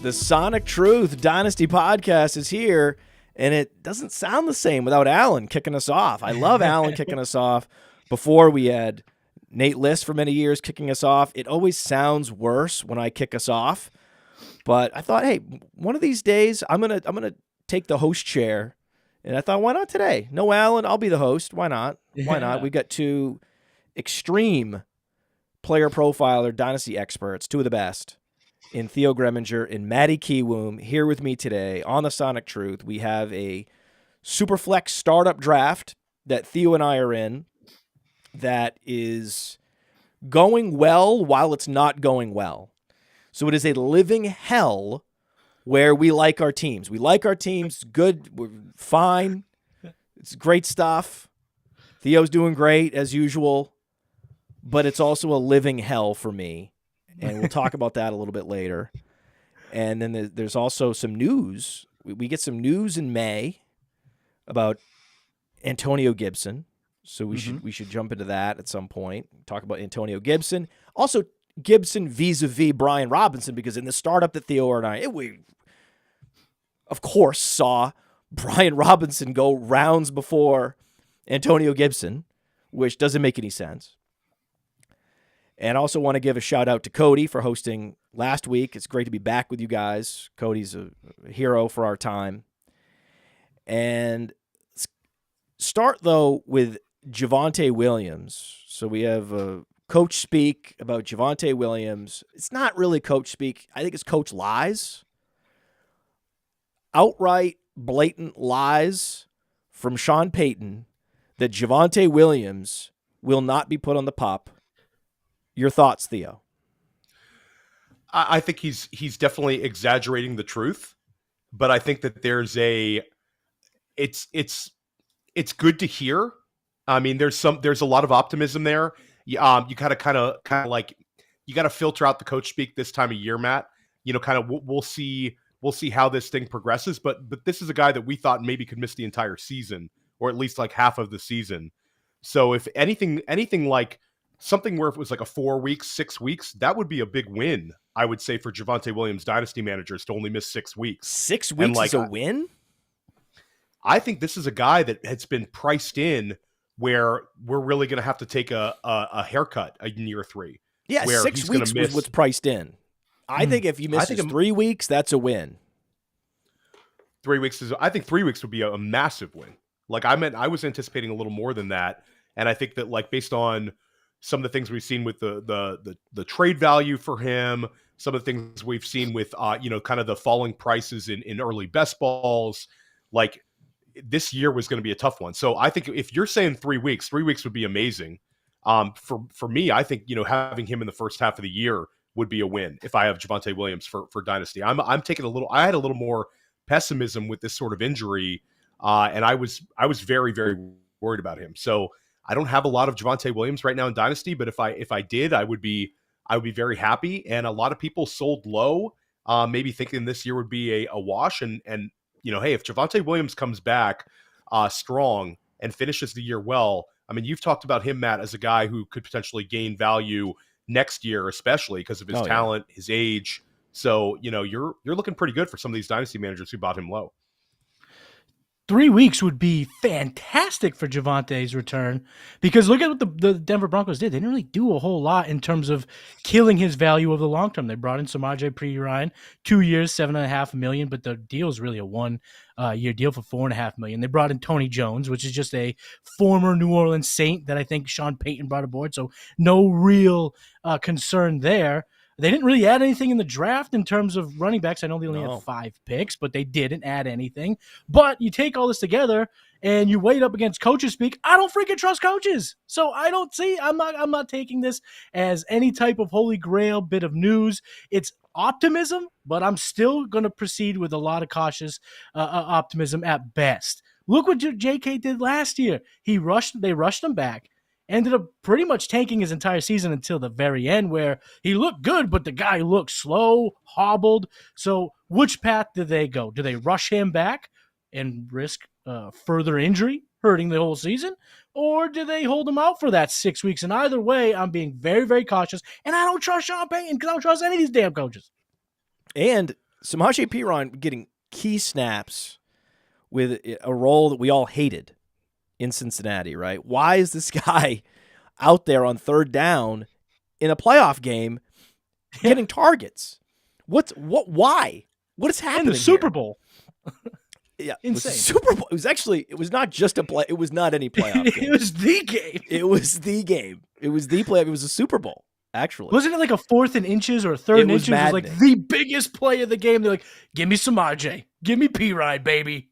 The Sonic Truth Dynasty podcast is here, and it doesn't sound the same without Alan kicking us off. I love Alan kicking us off. Before we had Nate List for many years kicking us off. It always sounds worse when I kick us off, but I thought, hey, one of these days I'm gonna take the host chair, and I thought, why not today? No Alan, I'll be the host. Why not? Why not? We got two extreme player profiler dynasty experts, two of the best, in Theo Gremminger and Matty Kiwoom, here with me today on the Sonic Truth. We have a Superflex startup draft that Theo and I are in that is going well while it's not going well. So it is a living hell where we like our teams. We like our teams. Good. We're fine. It's great stuff. Theo's doing great as usual, but it's also a living hell for me. And we'll talk about that a little bit later. And then there's also some news. We get some news in May about Antonio Gibson. So we should jump into that at some point. Talk about Antonio Gibson. Also, Gibson vis-a-vis Brian Robinson, because in the startup that Theo and I, we, of course, saw Brian Robinson go rounds before Antonio Gibson, which doesn't make any sense. And I also want to give a shout out to Cody for hosting last week. It's great to be back with you guys. Cody's a hero for our time. And start, though, with Javonte Williams. So we have coach speak about Javonte Williams. It's not really coach speak. I think it's coach lies. Outright, blatant lies from Sean Payton that Javonte Williams will not be put on the PUP. Your thoughts, Theo? I think he's definitely exaggerating the truth, but I think that there's it's good to hear. I mean, there's a lot of optimism there. You kind of like, you got to filter out the coach speak this time of year, Matt. You know, kind of we'll see how this thing progresses. But this is a guy that we thought maybe could miss the entire season, or at least like half of the season. So if anything like something where it was like a 4 weeks, 6 weeks, that would be a big win, I would say, for Javonte Williams dynasty managers to only miss 6 weeks. 6 weeks is a win? I think this is a guy that has been priced in where we're really going to have to take a haircut in year 3. Yeah, 6 weeks was what's priced in. I think if you miss 3 weeks, that's a win. 3 weeks I think 3 weeks would be a massive win. Like I was anticipating a little more than that. And I think that, like, based on some of the things we've seen with the trade value for him, some of the things we've seen with kind of the falling prices in early best balls, like, this year was going to be a tough one. So I think if you're saying 3 weeks, 3 weeks would be amazing. For me, I think, having him in the first half of the year would be a win if I have Javonte Williams for Dynasty. I'm taking I had a little more pessimism with this sort of injury, and I was very, very worried about him. So I don't have a lot of Javonte Williams right now in Dynasty, but if I did, I would be very happy. And a lot of people sold low, maybe thinking this year would be a wash. And hey, if Javonte Williams comes back strong and finishes the year well, I mean, you've talked about him, Matt, as a guy who could potentially gain value next year, especially because of his talent, his age. So, you're looking pretty good for some of these dynasty managers who bought him low. 3 weeks would be fantastic for Javonte's return, because look at what the Denver Broncos did. They didn't really do a whole lot in terms of killing his value over the long term. They brought in Samaje Perine, 2 years, $7.5 million, but the deal is really a 1 year deal for $4.5 million. They brought in Tony Jones, which is just a former New Orleans Saint that I think Sean Payton brought aboard. So no real concern there. They didn't really add anything in the draft in terms of running backs. I know they only had 5 picks, but they didn't add anything. But you take all this together and you weigh it up against coaches speak. I don't freaking trust coaches. So I don't see, I'm not taking this as any type of holy grail bit of news. It's optimism, but I'm still going to proceed with a lot of cautious optimism at best. Look what JK did last year. They rushed him back. Ended up pretty much tanking his entire season until the very end, where he looked good, but the guy looked slow, hobbled. So which path do they go? Do they rush him back and risk further injury, hurting the whole season? Or do they hold him out for that 6 weeks? And either way, I'm being very, very cautious. And I don't trust Sean Payton because I don't trust any of these damn coaches. And Samaje Perine getting key snaps with a role that we all hated in Cincinnati, right? Why is this guy out there on third down in a playoff game getting targets? Why? What is happening In the Super here? Bowl. Yeah, Insane. It was Super Bowl. It was not just a play. It was not any playoff game. It was the game. It was the game. It was the play. It was a Super Bowl, actually. Wasn't it like a 4th and inches or a 3rd and was inches? It was like maddening. the biggest play of the game. They're like, give me Samaje. Give me Perine, baby.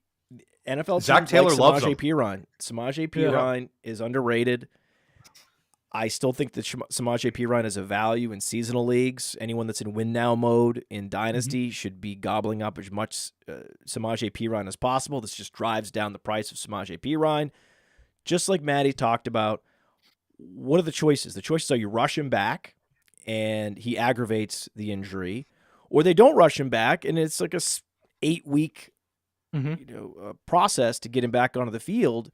NFL Zach teams Taylor like loves Samaje him. Perine. Samaje Perine is underrated. I still think that Samaje Perine is a value in seasonal leagues. Anyone that's in win now mode in Dynasty should be gobbling up as much Samaje Perine as possible. This just drives down the price of Samaje Perine. Just like Maddie talked about, what are the choices? The choices are you rush him back and he aggravates the injury, or they don't rush him back and it's like a 8-week process to get him back onto the field.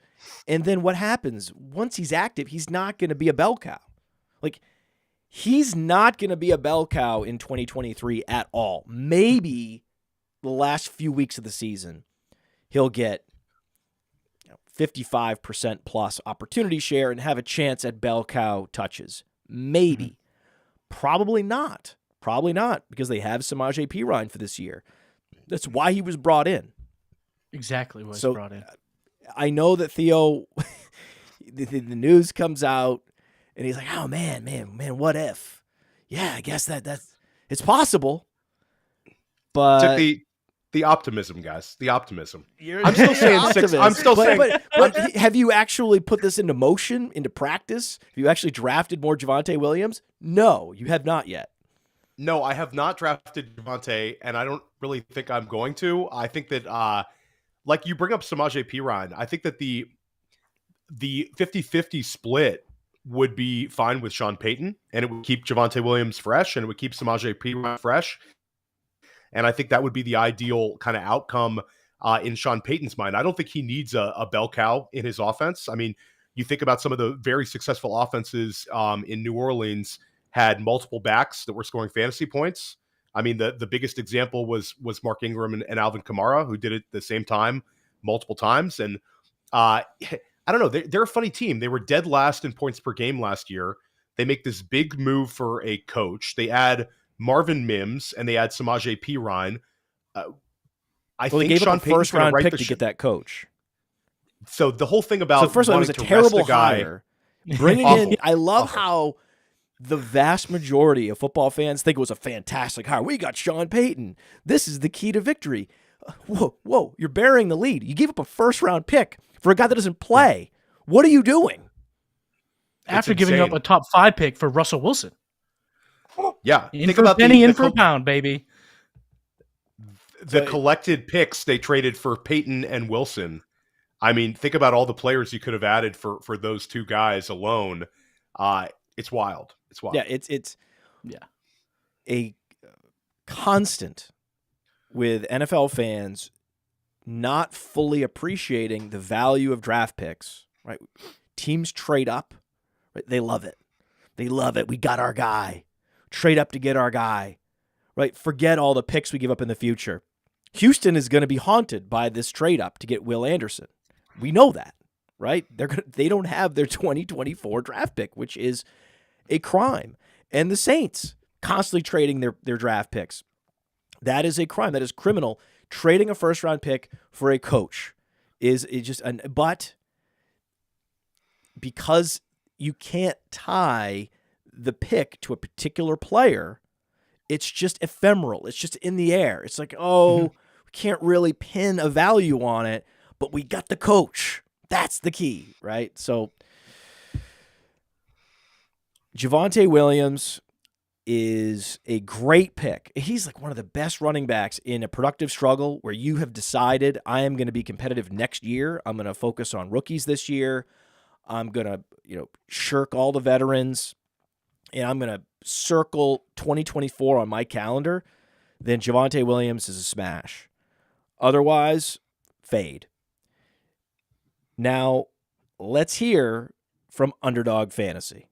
And then what happens? Once he's active, he's not going to be a bell cow. Like, he's not going to be a bell cow in 2023 at all. Maybe the last few weeks of the season, he'll get 55% plus opportunity share and have a chance at bell cow touches. Maybe. Probably not. Probably not, because they have Samaje Perine for this year. That's why he was brought in. Exactly what So, was brought in. I know that Theo, the news comes out, and he's like, "Oh man, what if?" Yeah, I guess that's it's possible, but The optimism, guys. The optimism. you're I'm still saying an 6. I'm optimist. still saying. But have you actually put this into motion, into practice? Have you actually drafted more Javonte Williams? No, you have not yet. No, I have not drafted Javonte, and I don't really think I'm going to. I think that, like you bring up Samaje Perine, I think that the 50-50 split would be fine with Sean Payton, and it would keep Javonte Williams fresh, and it would keep Samaje Perine fresh. And I think that would be the ideal kind of outcome in Sean Payton's mind. I don't think he needs a bell cow in his offense. I mean, you think about some of the very successful offenses in New Orleans had multiple backs that were scoring fantasy points. I mean, the biggest example was Mark Ingram and Alvin Kamara, who did it at the same time multiple times. And I don't know, they're a funny team. They were dead last in points per game last year. They make this big move for a coach. They add Marvin Mims and they add Samaje Perine. I They think gave Sean up a Payton's first gonna round write pick the to get that coach. So the whole thing about So first of all, it was a wanting to rest terrible the guy, hire. Bringing Awful. in, I love Awful. how the vast majority of football fans think it was a fantastic hire. We got Sean Payton. This is the key to victory. Whoa, you're burying the lead. You gave up a first-round pick for a guy that doesn't play. What are you doing? After giving up insane. a top 5 pick for Russell Wilson. Yeah, In think for a about penny, in the for a pound, baby. collected picks they traded for Peyton and Wilson. I mean, think about all the players you could have added for those two guys alone. It's wild. It's wild. Yeah, it's a constant with NFL fans not fully appreciating the value of draft picks, right? Teams trade up, right? They love it. They love it. We got our guy. Trade up to get our guy, right? Forget all the picks we give up in the future. Houston is going to be haunted by this trade up to get Will Anderson. We know that, right? They don't have their 2024 draft pick, which is a crime. And the Saints constantly trading their draft picks. That is a crime. That is criminal. Trading a first-round pick for a coach is just but because you can't tie the pick to a particular player, it's just ephemeral. It's just in the air. It's like, we can't really pin a value on it, but we got the coach. That's the key, right? So Javonte Williams is a great pick. He's like one of the best running backs in a productive struggle where you have decided I am going to be competitive next year. I'm going to focus on rookies this year. I'm going to, shirk all the veterans, and I'm going to circle 2024 on my calendar. Then Javonte Williams is a smash. Otherwise, fade. Now, let's hear from Underdog Fantasy.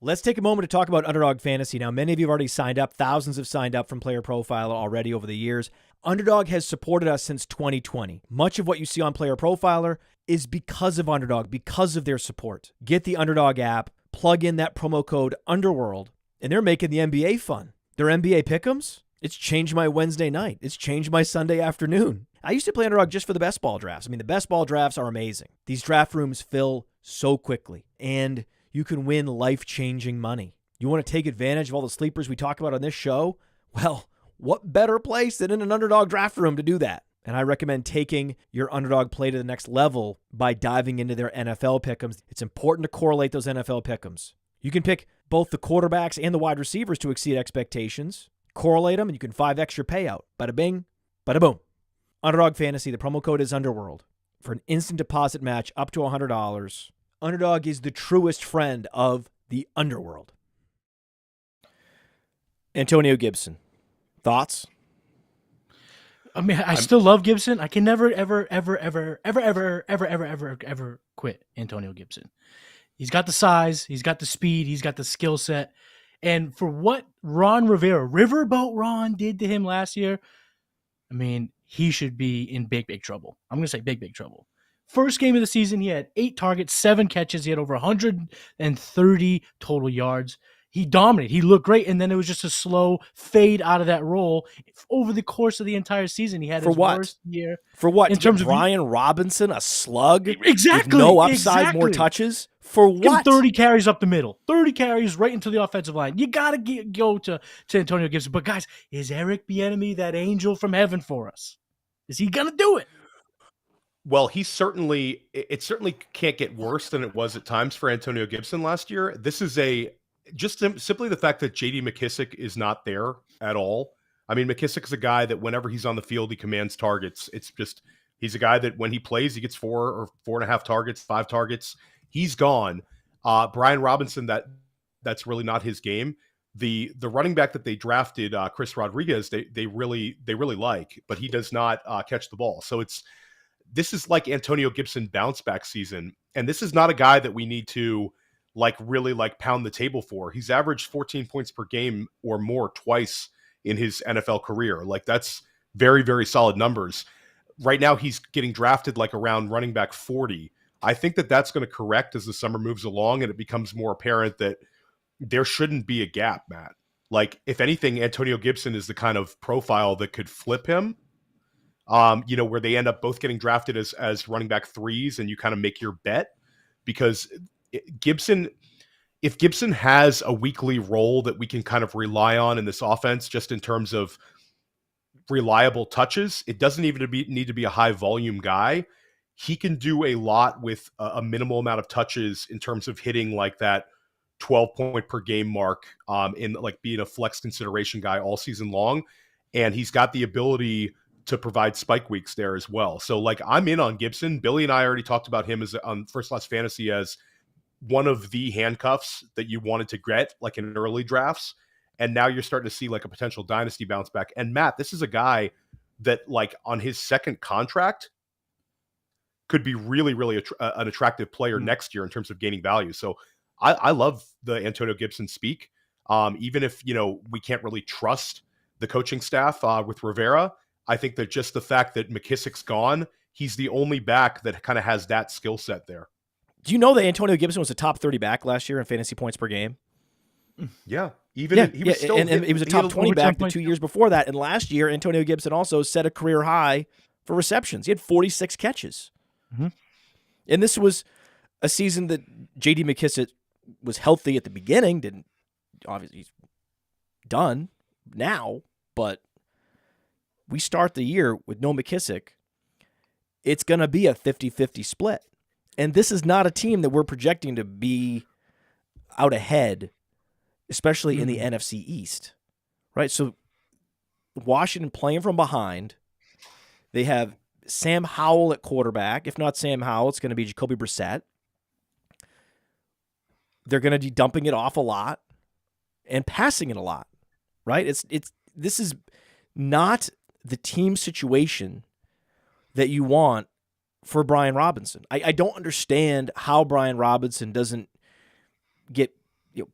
Let's take a moment to talk about Underdog Fantasy. Now, many of you have already signed up. Thousands have signed up from Player Profiler already over the years. Underdog has supported us since 2020. Much of what you see on Player Profiler is because of Underdog, because of their support. Get the Underdog app, plug in that promo code Underworld, and they're making the NBA fun. Their NBA pick'ems, it's changed my Wednesday night. It's changed my Sunday afternoon. I used to play Underdog just for the best ball drafts. I mean, the best ball drafts are amazing. These draft rooms fill so quickly, and you can win life-changing money. You want to take advantage of all the sleepers we talk about on this show? Well, what better place than in an Underdog draft room to do that? And I recommend taking your Underdog play to the next level by diving into their NFL pick'ems. It's important to correlate those NFL pick'ems. You can pick both the quarterbacks and the wide receivers to exceed expectations. Correlate them, and you can 5x your payout. Bada bing, bada boom. Underdog Fantasy, the promo code is Underworld. For an instant deposit match up to $100. Underdog is the truest friend of the Underworld. Antonio Gibson. Thoughts? I mean, I still love Gibson. I can never, ever quit Antonio Gibson. He's got the size, he's got the speed, he's got the skill set. And for what Ron Rivera, Riverboat Ron, did to him last year, I mean, he should be in big, big trouble. I'm going to say big, big trouble. First game of the season, he had 8 targets, 7 catches. He had over 130 total yards. He dominated. He looked great, and then it was just a slow fade out of that role over the course of the entire season. He had his worst year. For what? In terms of Brian Robinson, a slug? Exactly. With no upside, more touches? For what? 30 carries up the middle. 30 carries right into the offensive line. You got to go to Antonio Gibson. But, guys, is Eric Bieniemy that angel from heaven for us? Is he going to do it? Well, it certainly can't get worse than it was at times for Antonio Gibson last year. This is simply the fact that J.D. McKissic is not there at all. I mean, McKissic is a guy that whenever he's on the field, he commands targets. He's a guy that when he plays, he gets 4 or 4.5 targets, 5 targets. He's gone. Brian Robinson, that's really not his game. The running back that they drafted, Chris Rodriguez, they really like, but he does not catch the ball. So this is like Antonio Gibson bounce back season, and this is not a guy that we need to really pound the table for. He's averaged 14 points per game or more twice in his NFL career. That's very, very solid numbers. Right now, he's getting drafted around running back 40. I think that's going to correct as the summer moves along and it becomes more apparent that there shouldn't be a gap, Matt. If anything, Antonio Gibson is the kind of profile that could flip him, where they end up both getting drafted as running back 3s and you kind of make your bet. Because if Gibson has a weekly role that we can kind of rely on in this offense, just in terms of reliable touches, it doesn't even need to be a high volume guy. He can do a lot with a minimal amount of touches in terms of hitting that 12 point per game mark, in being a flex consideration guy all season long. And he's got the ability to provide spike weeks there as well. So I'm in on Gibson. Billy and I already talked about him as on First Class Fantasy as one of the handcuffs that you wanted to get in early drafts. And now you're starting to see a potential dynasty bounce back. And Matt, this is a guy that on his second contract could be really, really an attractive player next year in terms of gaining value. So I love the Antonio Gibson speak. Even if, we can't really trust the coaching staff with Rivera, I think that just the fact that McKissic's gone, he's the only back that kind of has that skill set there. Do you know that Antonio Gibson was a top 30 back last year in fantasy points per game? Yeah. He was a top 20 back the 2 years before that. And last year, Antonio Gibson also set a career high for receptions. He had 46 catches. Mm-hmm. And this was a season that J.D. McKissic was healthy at the beginning. Obviously, he's done now, but we start the year with no McKissic. It's going to be a 50-50 split. And this is not a team that we're projecting to be out ahead, especially in the NFC East, right? So Washington playing from behind. They have Sam Howell at quarterback. If not Sam Howell, it's going to be Jacoby Brissett. They're going to be dumping it off a lot and passing it a lot, right? This is not the team situation that you want for Brian Robinson. I don't understand how Brian Robinson doesn't get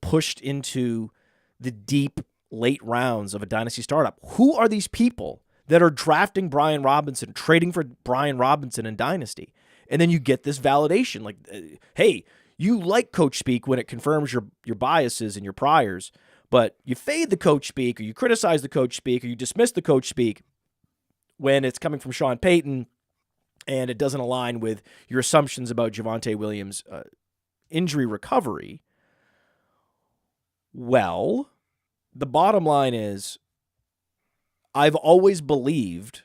pushed into the deep late rounds of a dynasty startup. Who are these people that are drafting Brian Robinson, trading for Brian Robinson in Dynasty? And then you get this validation like, hey, you like coach speak when it confirms your biases and your priors, but you fade the coach speak, or you criticize the coach speak, or you dismiss the coach speak when it's coming from Sean Payton and it doesn't align with your assumptions about Javonte Williams' injury recovery. Well, the bottom line is, I've always believed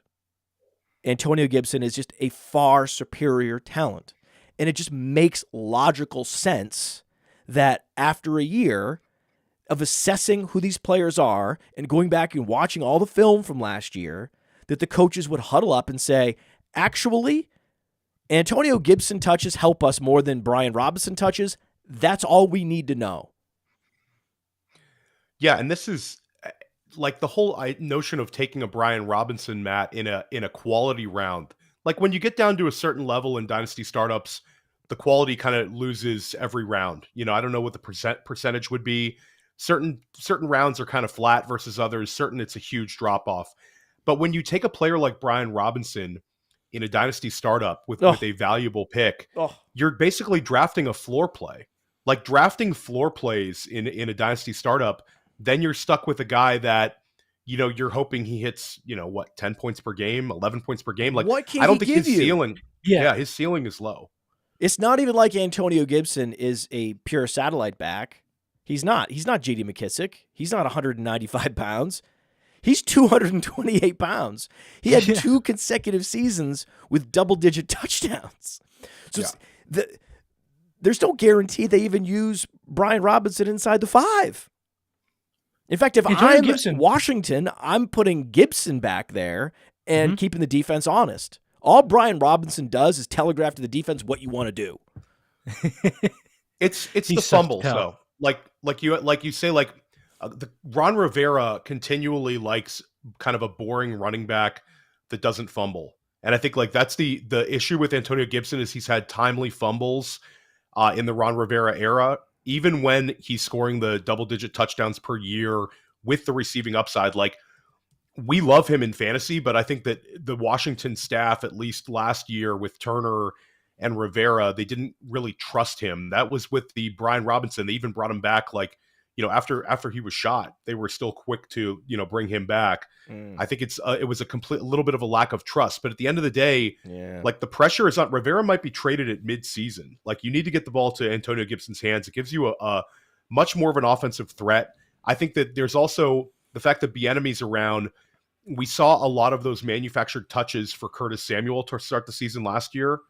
Antonio Gibson is just a far superior talent. And it just makes logical sense that after a year of assessing who these players are and going back and watching all the film from last year, that the coaches would huddle up and say, actually, Antonio Gibson touches help us more than Brian Robinson touches. That's all we need to know. Yeah, and this is like the whole notion of taking a Brian Robinson, Matt, in a quality round. Like when you get down to a certain level in dynasty startups, the quality kind of loses every round. I don't know what the percentage would be. Certain rounds are kind of flat versus others. Certain it's a huge drop off. But when you take a player like Brian Robinson in a dynasty startup with a valuable pick, you're basically drafting a floor play. Like drafting floor plays in a dynasty startup, then you're stuck with a guy that you're hoping he hits, 10 points per game, 11 points per game. Like, what can I don't he think give his you? ceiling. Yeah, his ceiling is low. It's not even like Antonio Gibson is a pure satellite back. He's not. He's not J.D. McKissick. He's not 195 pounds. He's 228 pounds. He had 2 consecutive seasons with double-digit touchdowns. So there's no guarantee they even use Brian Robinson inside the 5. In fact, if I'm Washington, I'm putting Gibson back there and keeping the defense honest. All Brian Robinson does is telegraph to the defense what you want to do. It's the fumbles though. Like you say, the Ron Rivera continually likes kind of a boring running back that doesn't fumble. And I think that's the issue with Antonio Gibson is he's had timely fumbles in the Ron Rivera era. Even when he's scoring the double-digit touchdowns per year with the receiving upside, we love him in fantasy, but I think that the Washington staff, at least last year with Turner and Rivera, they didn't really trust him. That was with the Brian Robinson. They even brought him back after he was shot. They were still quick to bring him back. I think it was a little bit of a lack of trust. But at the end of the day, the pressure is on. Rivera might be traded at mid-season. You need to get the ball to Antonio Gibson's hands. It gives you a much more of an offensive threat. I think that there's also the fact that Bieniemy's around. We saw a lot of those manufactured touches for Curtis Samuel to start the season last year,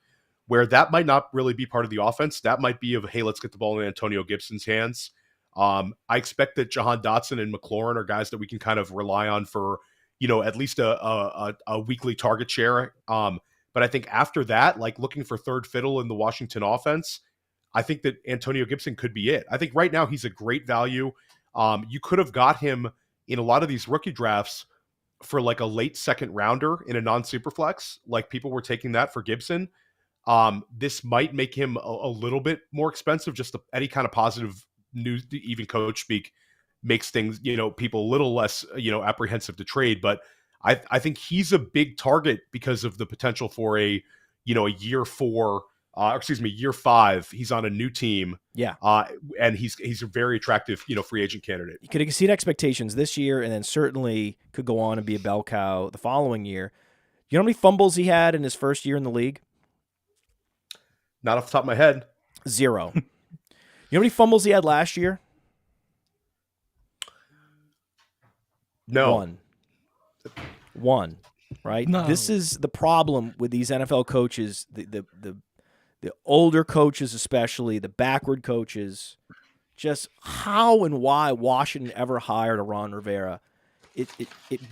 where that might not really be part of the offense. That might be hey, let's get the ball in Antonio Gibson's hands. I expect that Jahan Dotson and McLaurin are guys that we can kind of rely on for, at least a weekly target share. But I think after that, looking for third fiddle in the Washington offense, I think that Antonio Gibson could be it. I think right now he's a great value. You could have got him in a lot of these rookie drafts for a late second rounder in a non-Superflex. People were taking that for Gibson. This might make him a little bit more expensive. Just any kind of positive news, even coach speak, makes things, people a little less, apprehensive to trade. But I think he's a big target because of the potential for a year 5. He's on a new team. Yeah. And he's a very attractive, free agent candidate. He could exceed expectations this year and then certainly could go on and be a bell cow the following year. You know how many fumbles he had in his first year in the league? Not off the top of my head. 0. You know how many fumbles he had last year? No. 1. Right? No. This is the problem with these NFL coaches, the older coaches especially, the backward coaches, just how and why Washington ever hired a Ron Rivera. It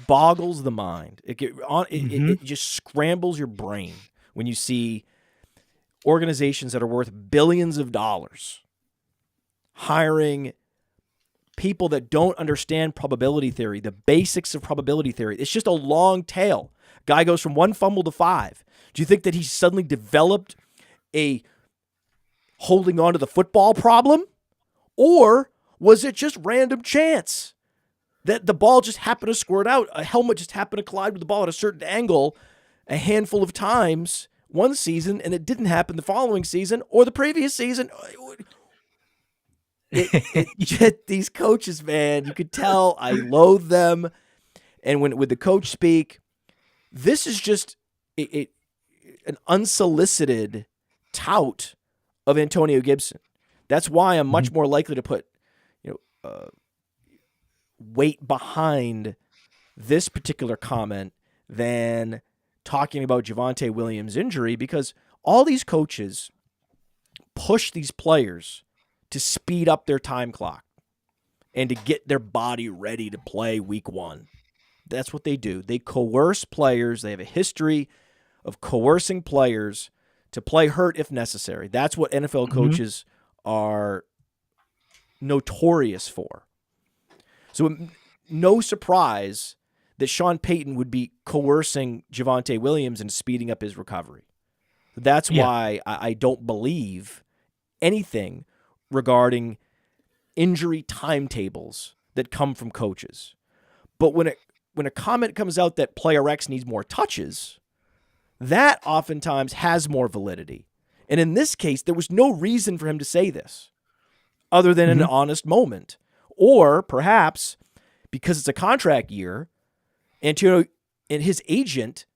boggles the mind. It just scrambles your brain when you see organizations that are worth billions of dollars hiring people that don't understand probability theory, the basics of probability theory. It's just a long tail. Guy goes from 1 fumble to 5. Do you think that he suddenly developed a holding on to the football problem? Or Was it just random chance that the ball just happened to squirt out? A helmet just happened to collide with the ball at a certain angle a handful of times one season, and it didn't happen the following season or the previous season? These coaches, man, you could tell I loathe them. And when the coach speak, this is just an unsolicited tout of Antonio Gibson. That's why I'm much more likely to put weight behind this particular comment than talking about Javonte Williams' injury, because all these coaches push these players to speed up their time clock and to get their body ready to play week 1. That's what they do. They coerce players. They have a history of coercing players to play hurt if necessary. That's what NFL coaches are notorious for. So no surprise that Sean Payton would be coercing Javonte Williams and speeding up his recovery. That's why I don't believe anything regarding injury timetables that come from coaches. But when a comment comes out that player X needs more touches, that oftentimes has more validity. And in this case, there was no reason for him to say this other than an honest moment. Or perhaps because it's a contract year, Antonio and his agent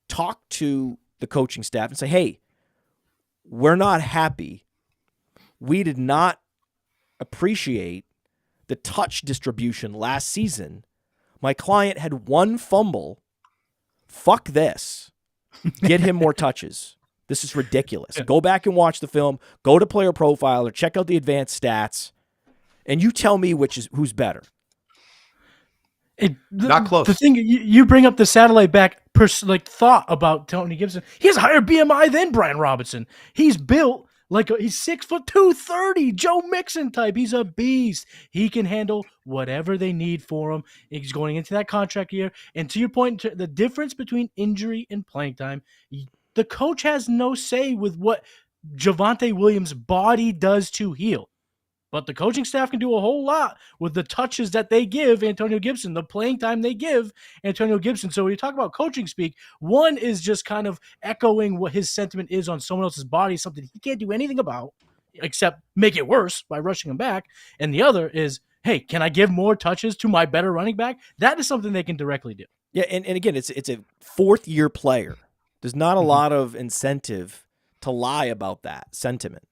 talk to the coaching staff and say, hey, we're not happy. We did not appreciate the touch distribution last season. My client had 1 fumble. Fuck this. Get him more touches. This is ridiculous. Go back and watch the film. Go to Player Profiler. Check out the advanced stats. And you tell me who's better. Not close. The thing you bring up the satellite back thought about Tony Gibson. He has a higher BMI than Brian Robinson. He's built he's 6'2", 230, Joe Mixon type. He's a beast. He can handle whatever they need for him. He's going into that contract year. And to your point, the difference between injury and playing time, the coach has no say with what Javonte Williams' body does to heal. But the coaching staff can do a whole lot with the touches that they give Antonio Gibson, the playing time they give Antonio Gibson. So when you talk about coaching speak, one is just kind of echoing what his sentiment is on someone else's body, something he can't do anything about except make it worse by rushing him back. And the other is, hey, can I give more touches to my better running back? That is something they can directly do. Yeah, and again, it's a fourth-year player. There's not a lot of incentive to lie about that sentiment.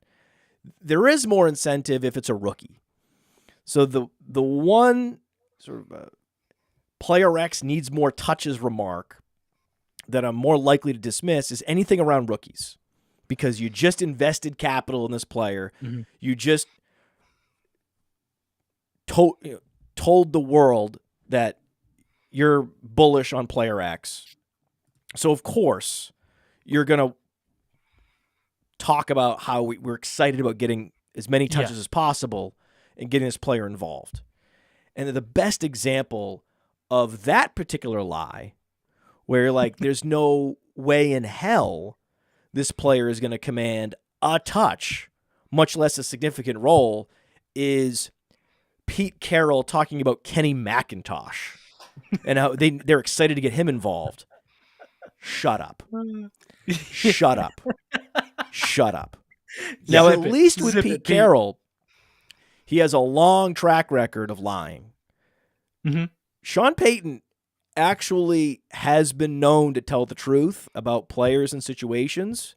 There is more incentive if it's a rookie. So the one sort of player X needs more touches remark that I'm more likely to dismiss is anything around rookies, because you just invested capital in this player. You just told the world that you're bullish on player X. So of course you're going to talk about how we're excited about getting as many touches as possible and getting this player involved. And the best example of that particular lie, where you're like, there's no way in hell this player is going to command a touch, much less a significant role, is Pete Carroll talking about Kenny McIntosh and how they're excited to get him involved. Shut up. Shut up. Shut up. Now, at least with Pete Carroll, he has a long track record of lying. Sean Payton actually has been known to tell the truth about players and situations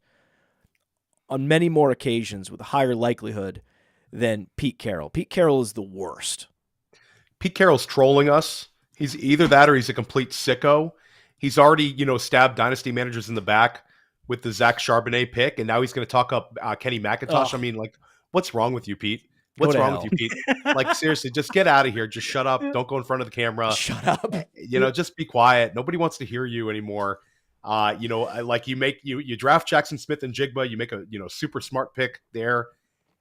on many more occasions with a higher likelihood than Pete Carroll. Pete Carroll is the worst. Pete Carroll's trolling us. He's either that or he's a complete sicko. He's already, stabbed dynasty managers in the back with the Zach Charbonnet pick, and now he's going to talk up Kenny McIntosh. I mean, what's wrong with you, Pete? What's wrong with you, Pete? Seriously, just get out of here. Just shut up. Don't go in front of the camera. Shut up. Just be quiet. Nobody wants to hear you anymore. You draft Jackson Smith and Jigba. You make a super smart pick there,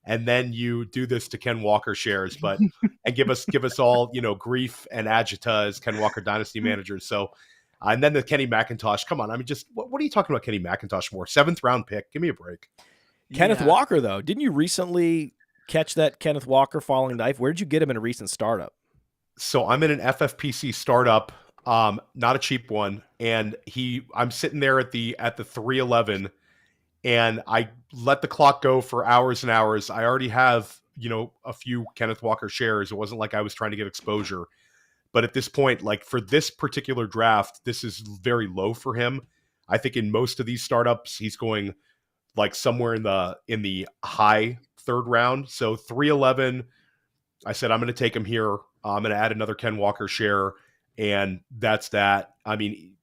and then you do this to Ken Walker shares, and give us all grief and agita as Ken Walker dynasty managers. So. And then the Kenny McIntosh. Come on. I mean, what are you talking about Kenny McIntosh for? 7th round pick. Give me a break. Kenneth Walker, though. Didn't you recently catch that Kenneth Walker falling knife? Where did you get him in a recent startup? So I'm in an FFPC startup, not a cheap one, and I'm sitting there at the 311, and I let the clock go for hours and hours. I already have, a few Kenneth Walker shares. It wasn't like I was trying to get exposure. But at this point, like for this particular draft, this is very low for him. I think in most of these startups, he's going like somewhere in the high third round. So 311, I said, I'm going to take him here. I'm going to add another Ken Walker share, and that's that. I mean,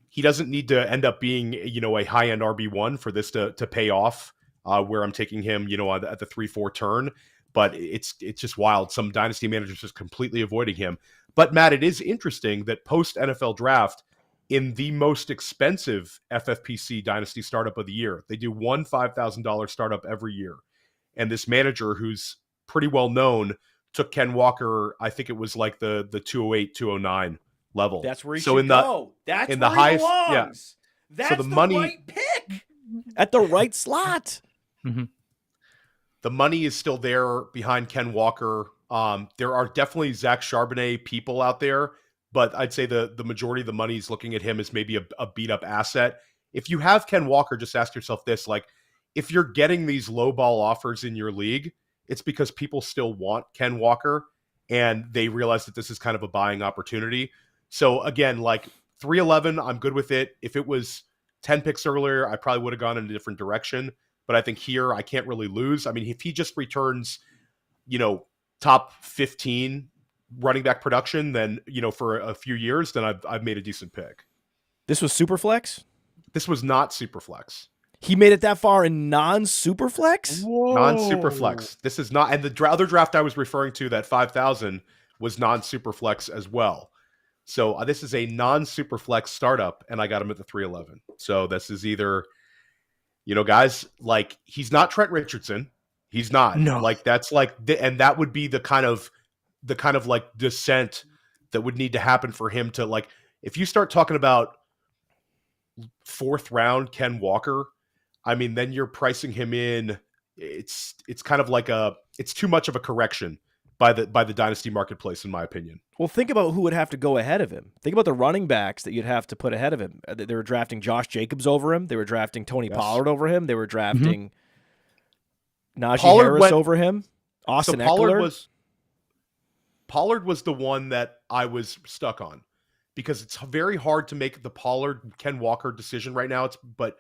he doesn't need to end up being, a high-end RB1 for this to pay off where I'm taking him, at the 3-4 turn. But it's just wild. Some dynasty managers just completely avoiding him. But, Matt, it is interesting that post-NFL draft, in the most expensive FFPC dynasty startup of the year, they do one $5,000 startup every year. And this manager, who's pretty well known, took Ken Walker, I think it was like the 208, 209 level. That's where he should go. That's in where the highest, he belongs. Yeah. That's so the money, right pick at the right slot. Mm-hmm. The money is still there behind Ken Walker. There are definitely Zach Charbonnet people out there, but I'd say the majority of the money is looking at him as maybe a beat up asset. If you have Ken Walker, just ask yourself this, like if you're getting these low ball offers in your league, it's because people still want Ken Walker and they realize that this is kind of a buying opportunity. So again, like 311, I'm good with it. If it was 10 picks earlier, I probably would have gone in a different direction. But I think here I can't really lose. I mean, if he just returns, top 15 running back production, then, for a few years, then I've made a decent pick. This was Superflex? This was not Superflex. He made it that far in non-Superflex? Non-Superflex. This is not, and the other draft I was referring to, that 5,000, was non-Superflex as well. So this is a non-Superflex startup, and I got him at the 311. So this is either, guys, like he's not Trent Richardson. He's not. No. Like that's like, and that would be the kind of like descent that would need to happen for him to like. If you start talking about 4th round Ken Walker, I mean, then you're pricing him in. It's kind of like it's too much of a correction by the dynasty marketplace, in my opinion. Well, think about who would have to go ahead of him. Think about the running backs that you'd have to put ahead of him. They were drafting Josh Jacobs over him. They were drafting Tony Pollard over him. They were drafting Najee Harris over him. Austin Eckler. Pollard was the one that I was stuck on because it's very hard to make the Pollard Ken Walker decision right now. But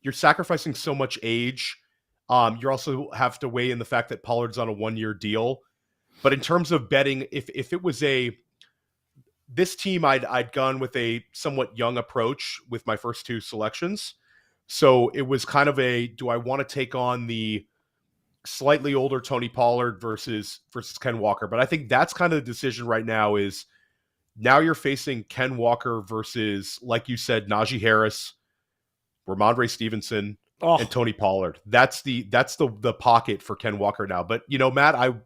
you're sacrificing so much age. You also have to weigh in the fact that Pollard's on a 1-year deal. But in terms of betting, if it was this team, I'd gone with a somewhat young approach with my first 2 selections. So it was kind of do I want to take on the slightly older Tony Pollard versus Ken Walker? But I think that's kind of the decision right now is now you're facing Ken Walker versus, like you said, Najee Harris, Ramondre Stevenson, and Tony Pollard. That's the pocket for Ken Walker now. But Matt, I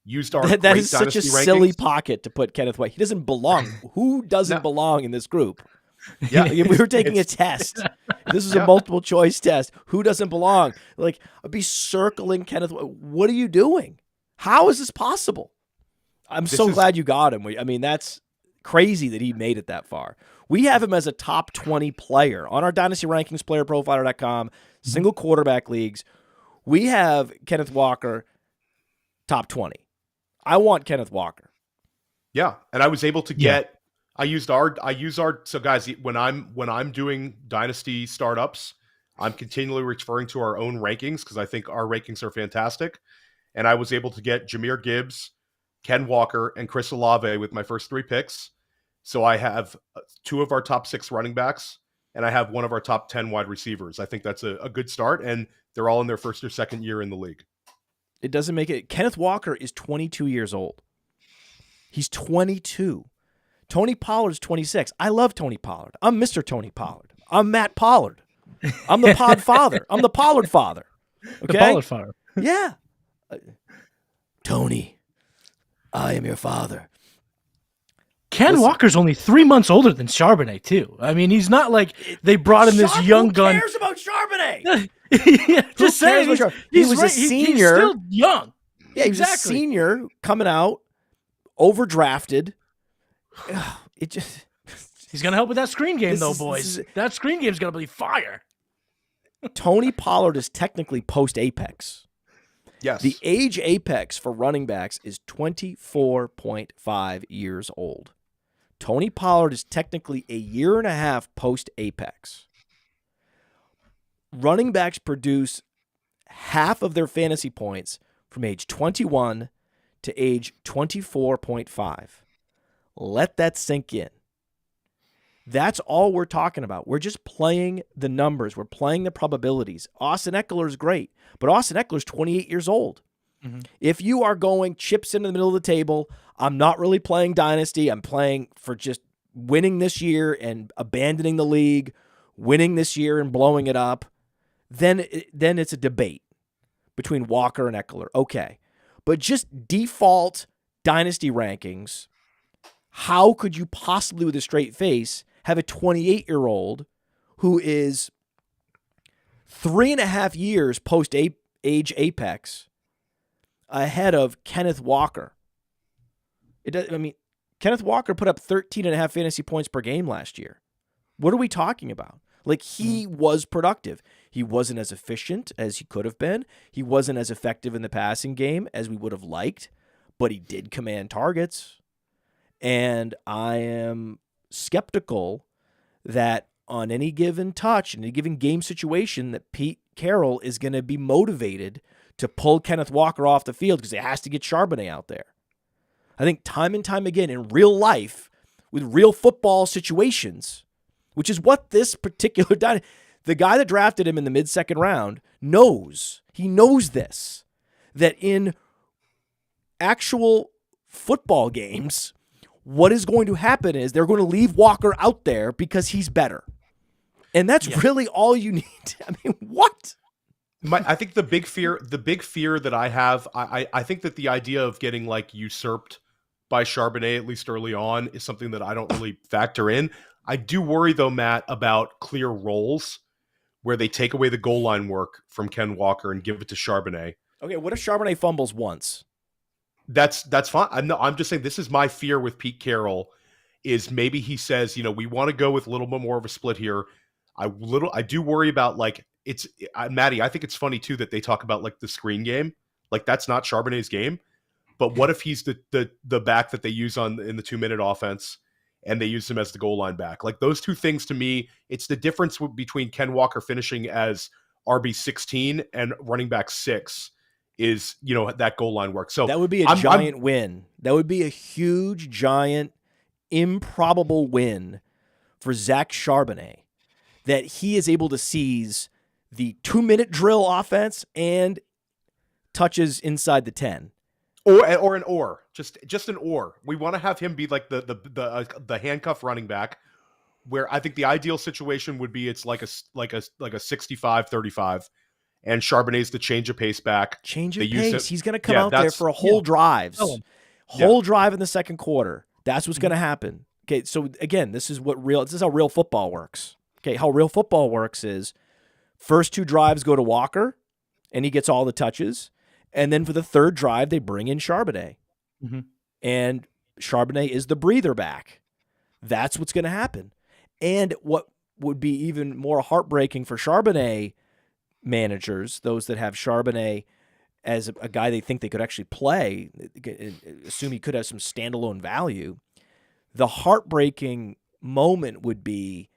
used our that is such a rankings. silly pocket to put Kenneth Walker. He doesn't belong. Who doesn't belong in this group? Yeah, we were taking a test. This is a multiple choice test. Who doesn't belong? Like, I'd be circling Kenneth. What are you doing? How is this possible? I'm so glad you got him. I mean, that's crazy that he made it that far. We have him as a top 20 player on our Dynasty Rankings, playerprofiler.com, single quarterback leagues. We have Kenneth Walker top 20. I want Kenneth Walker. Yeah, and I was able to get. I use our. So guys, when I'm doing dynasty startups, I'm continually referring to our own rankings because I think our rankings are fantastic. And I was able to get Jahmyr Gibbs, Ken Walker, and Chris Olave with my first 3 picks. So I have 2 of our top 6 running backs, and I have 1 of our top 10 wide receivers. I think that's a good start, and they're all in their first or second year in the league. It doesn't make it. Kenneth Walker is 22 years old. He's 22. Tony Pollard's 26. I love Tony Pollard. I'm Mr. Tony Pollard. I'm Matt Pollard. I'm the Podfather. I'm the Pollard father. Okay? The Pollard father. Yeah. Tony, I am your father. Ken Walker's only 3 months older than Charbonnet, too. I mean, he's not like they brought in this young gun. Who cares about Charbonnet? Yeah, just saying. He was a senior. He's still young. Yeah, he was a Exactly. senior coming out, overdrafted. It just He's gonna help with that screen game, This though, is- boys. this is- That screen game's gonna be fire. Tony Pollard is technically post-apex. Yes. The age apex for running backs is 24.5 years old. Tony Pollard is technically a year and a half post-apex. Running backs produce half of their fantasy points from age 21 to age 24.5. Let that sink in. That's all we're talking about. We're just playing the numbers. We're playing the probabilities. Austin Eckler is great, but Austin Eckler is 28 years old. Mm-hmm. If you are going chips into the middle of the table, I'm not really playing Dynasty. I'm playing for just winning this year and abandoning the league, winning this year and blowing it up, then it's a debate between Walker and Eckler. Okay. But just default Dynasty rankings, how could you possibly with a straight face have a 28-year-old who is 3.5 years post-age apex ahead of Kenneth Walker? Kenneth Walker put up 13.5 fantasy points per game last year. What are we talking about? Like, he was productive. He wasn't as efficient as he could have been. He wasn't as effective in the passing game as we would have liked, but he did command targets. And I am skeptical that on any given touch, in any given game situation, that Pete Carroll is going to be motivated to pull Kenneth Walker off the field because he has to get Charbonnet out there. I think time and time again in real life, with real football situations, which is what this particular the guy that drafted him in the mid-second round knows. He knows this, that in actual football games, what is going to happen is they're going to leave Walker out there because he's better. And that's really all you need. I mean, what? I think the big fear that I have, I think that the idea of getting like usurped by Charbonnet, at least early on, is something that I don't really factor in. I do worry though, Matt, about clear roles where they take away the goal line work from Ken Walker and give it to Charbonnet. Okay, what if Charbonnet fumbles once? That's fine. I'm just saying this is my fear with Pete Carroll is maybe he says, we want to go with a little bit more of a split here. I do worry about Maddie, I think it's funny too that they talk about like the screen game. Like that's not Charbonnet's game. But what if he's the back that they use in the 2-minute offense and they use him as the goal line back? Like those two things to me, it's the difference between Ken Walker finishing as RB16 and running back 6 is, that goal line work. So that would be a giant win. That would be a huge, giant, improbable win for Zach Charbonnet, that he is able to seize the 2-minute drill offense and touches inside the 10. Just an or. We want to have him be like the handcuff running back, where I think the ideal situation would be it's like a 65-35, and Charbonnet's the change of pace back. Change of pace. He's going to come out there for a whole drive. Drive in the second quarter. That's what's going to happen. Okay, so again, this is how real football works. Okay, how real football works is first 2 drives go to Walker, and he gets all the touches. And then for the third drive, they bring in Charbonnet. Mm-hmm. And Charbonnet is the breather back. That's what's going to happen. And what would be even more heartbreaking for Charbonnet managers, those that have Charbonnet as a guy they think they could actually play, assume he could have some standalone value, the heartbreaking moment would be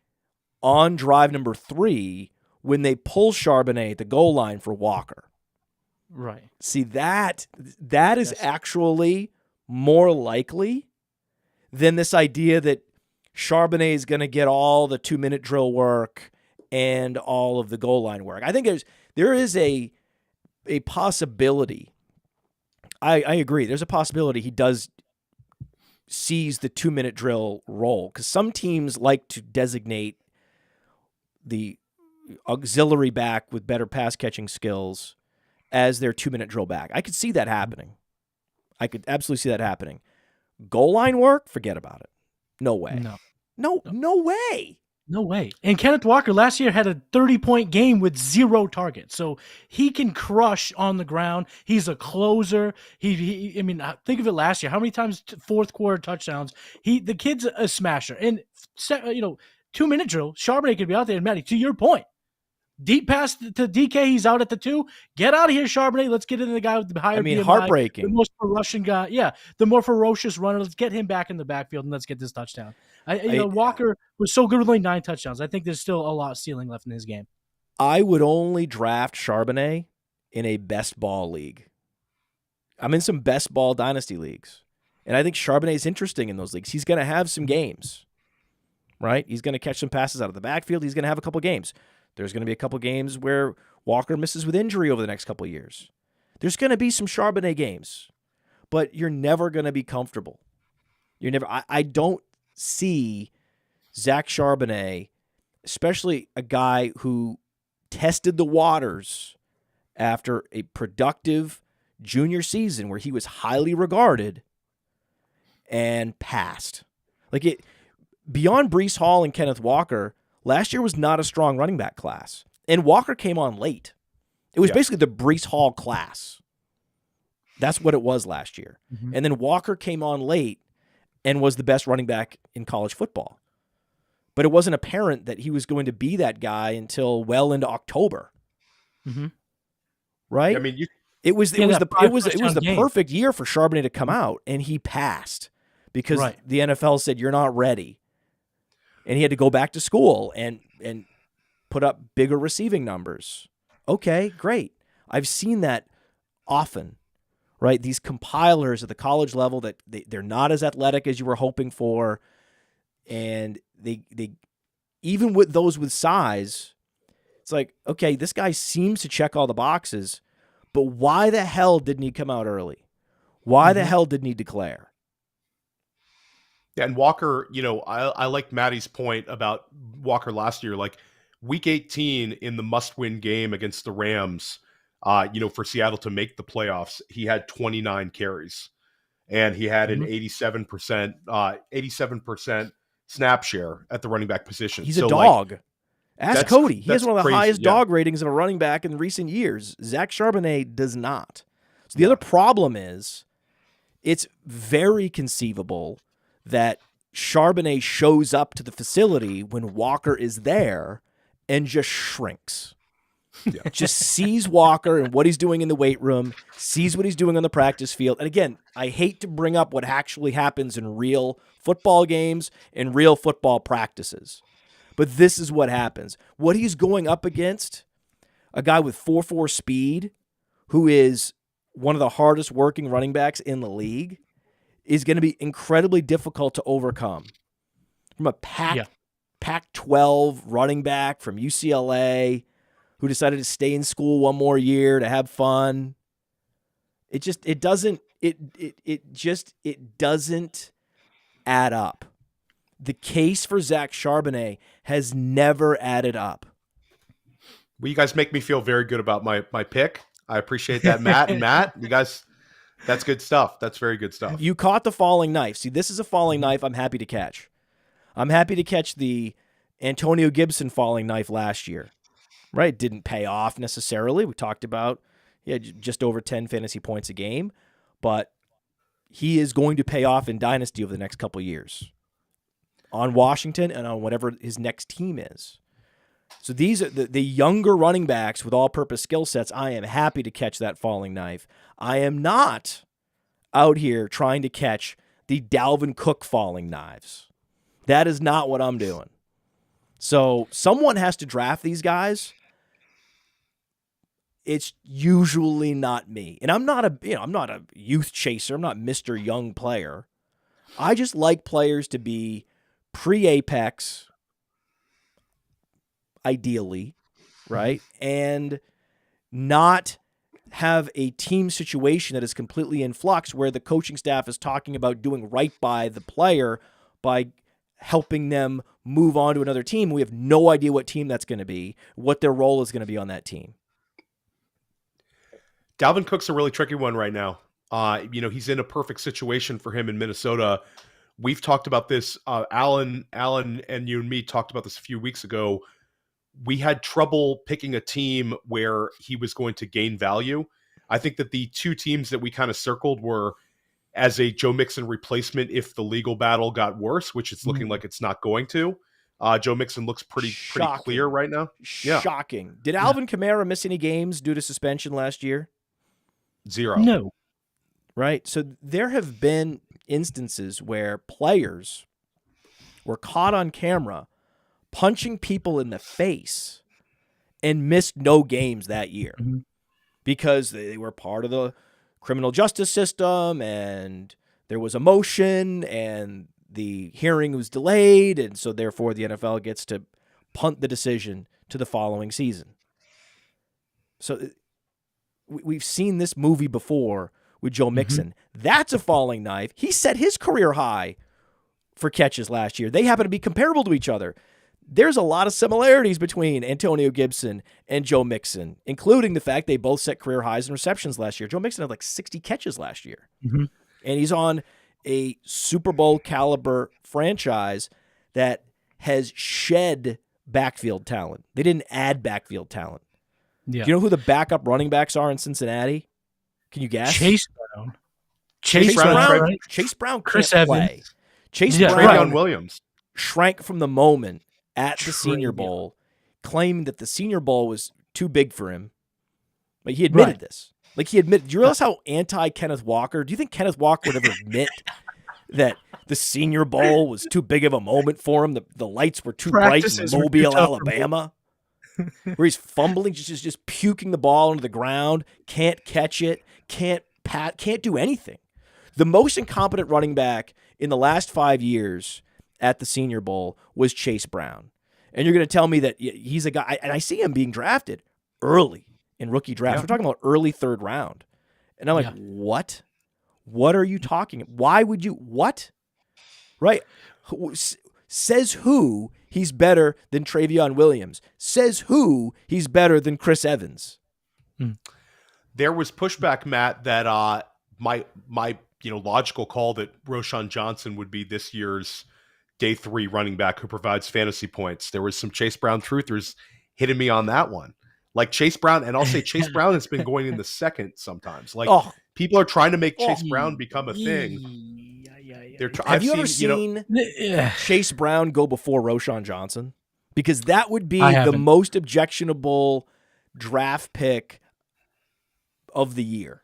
on drive number 3 when they pull Charbonnet at the goal line for Walker. Right. See, that is actually more likely than this idea that Charbonnet is going to get all the 2-minute drill work and all of the goal line work. I think there is a possibility. I agree. There's a possibility he does seize the 2-minute drill role, because some teams like to designate the auxiliary back with better pass catching skills as their 2-minute drill back. I could see that happening. I could absolutely see that happening. Goal line work, forget about it. No way. No. No way. No way. And Kenneth Walker last year had a 30-point game with 0 targets. So he can crush on the ground. He's a closer. I mean, think of it last year. How many times fourth quarter touchdowns? The kid's a smasher. And 2-minute drill, Charbonnet could be out there. And Matty, to your point, deep pass to DK, he's out at the 2. Get out of here, Charbonnet. Let's get into the guy with the higher BMI, heartbreaking. the most Russian guy. Yeah, the more ferocious runner. Let's get him back in the backfield and let's get this touchdown. Walker was so good with only 9 touchdowns. I think there's still a lot of ceiling left in his game. I would only draft Charbonnet in a best ball league. I'm in some best ball dynasty leagues, and I think Charbonnet is interesting in those leagues. He's going to have some games, right? He's going to catch some passes out of the backfield. He's going to have a couple games. There's going to be a couple games where Walker misses with injury over the next couple of years. There's going to be some Charbonnet games, but you're never going to be comfortable. I don't see Zach Charbonnet, especially a guy who tested the waters after a productive junior season where he was highly regarded and passed. Beyond Breece Hall and Kenneth Walker, last year was not a strong running back class. And Walker came on late. It was basically the Breece Hall class. That's what it was last year. Mm-hmm. And then Walker came on late and was the best running back in college football. But it wasn't apparent that he was going to be that guy until well into October. Mm-hmm. Right? I mean, it was the perfect year for Charbonnet to come out, and he passed because the NFL said you're not ready. And he had to go back to school and put up bigger receiving numbers. Okay, great. I've seen that often, right? These compilers at the college level that they're not as athletic as you were hoping for, and they even with those with size, it's like, okay, this guy seems to check all the boxes, but why the hell didn't he come out early? Why the hell didn't he declare? Yeah, and Walker, I liked Maddie's point about Walker last year. Like week 18 in the must-win game against the Rams, for Seattle to make the playoffs, he had 29 carries, and he had an 87% snap share at the running back position. He's a dog. Ask Cody. He has one of the highest dog ratings of a running back in recent years. Zach Charbonnet does not. So the other problem is it's very conceivable that Charbonnet shows up to the facility when Walker is there and just shrinks. Yeah. Just sees Walker and what he's doing in the weight room, sees what he's doing on the practice field. And again, I hate to bring up what actually happens in real football games and real football practices, but this is what happens. What he's going up against, a guy with 4.4 speed, who is one of the hardest working running backs in the league, is going to be incredibly difficult to overcome. From a Pac-12 running back from UCLA who decided to stay in school one more year to have fun. It doesn't add up. The case for Zach Charbonnet has never added up. Well, you guys make me feel very good about my pick. I appreciate that, Matt and Matt. You guys, that's good stuff. That's very good stuff. You caught the falling knife. See, this is a falling knife I'm happy to catch. I'm happy to catch the Antonio Gibson falling knife last year. Right? It didn't pay off necessarily. We talked about just over 10 fantasy points a game, but he is going to pay off in Dynasty over the next couple of years on Washington and on whatever his next team is. So these are the younger running backs with all-purpose skill sets. I am happy to catch that falling knife. I am not out here trying to catch the Dalvin Cook falling knives. That is not what I'm doing. So someone has to draft these guys. It's usually not me. And I'm not a youth chaser. I'm not Mr. Young Player. I just like players to be pre-Apex, ideally, right? And not have a team situation that is completely in flux where the coaching staff is talking about doing right by the player by helping them move on to another team. We have no idea what team that's going to be, what their role is going to be on that team. Dalvin Cook's a really tricky one right now. He's in a perfect situation for him in Minnesota we've talked about this. Alan, and you and me talked about this a few weeks ago. We had trouble picking a team where he was going to gain value. I think that the two teams that we kind of circled were as a Joe Mixon replacement if the legal battle got worse, which it's looking like it's not going to. Joe Mixon looks pretty clear right now. Yeah. Shocking. Did Alvin Kamara miss any games due to suspension last year? 0. No. Right? So there have been instances where players were caught on camera punching people in the face and missed no games that year because they were part of the criminal justice system and there was emotion and the hearing was delayed, and so therefore the NFL gets to punt the decision to the following season. So we've seen this movie before with Joe Mixon. That's a falling knife. He set his career high for catches last year. They happen to be comparable to each other. There's a lot of similarities between Antonio Gibson and Joe Mixon, including the fact they both set career highs in receptions last year. Joe Mixon had like 60 catches last year. And he's on a Super Bowl caliber franchise that has shed backfield talent. They didn't add backfield talent. Yeah. Do you know who the backup running backs are in Cincinnati? Can you guess? Chase Brown. Chase Brown. Right? Chase Brown Chris can't Evans. play. Chase Brown. Brown Williams shrank from the moment at the Senior Bowl, claiming that the Senior Bowl was too big for him. But he admitted this. Like he admitted. Do you realize how anti Kenneth Walker? Do you think Kenneth Walker would ever admit that the Senior Bowl was too big of a moment for him? The lights were too bright in Mobile, Alabama, where he's fumbling, just puking the ball into the ground, can't catch it, can't do anything. The most incompetent running back in the last 5 years at the Senior Bowl was Chase Brown. And you're going to tell me that he's a guy, and I see him being drafted early in rookie drafts. We're talking about early 3rd round. And I'm like, what? What are you talking about? Why would you? What? Right? Says who he's better than Travion Williams? Says who he's better than Chris Evans? There was pushback, Matt, that my logical call that Roschon Johnson would be this year's day 3 running back who provides fantasy points. There was some Chase Brown truthers hitting me on that one. Like Chase Brown, and I'll say Chase Brown has been going in the second sometimes. Like people are trying to make Chase Brown become a thing. Have you ever seen Chase Brown go before Roschon Johnson? Because that would be the most objectionable draft pick of the year.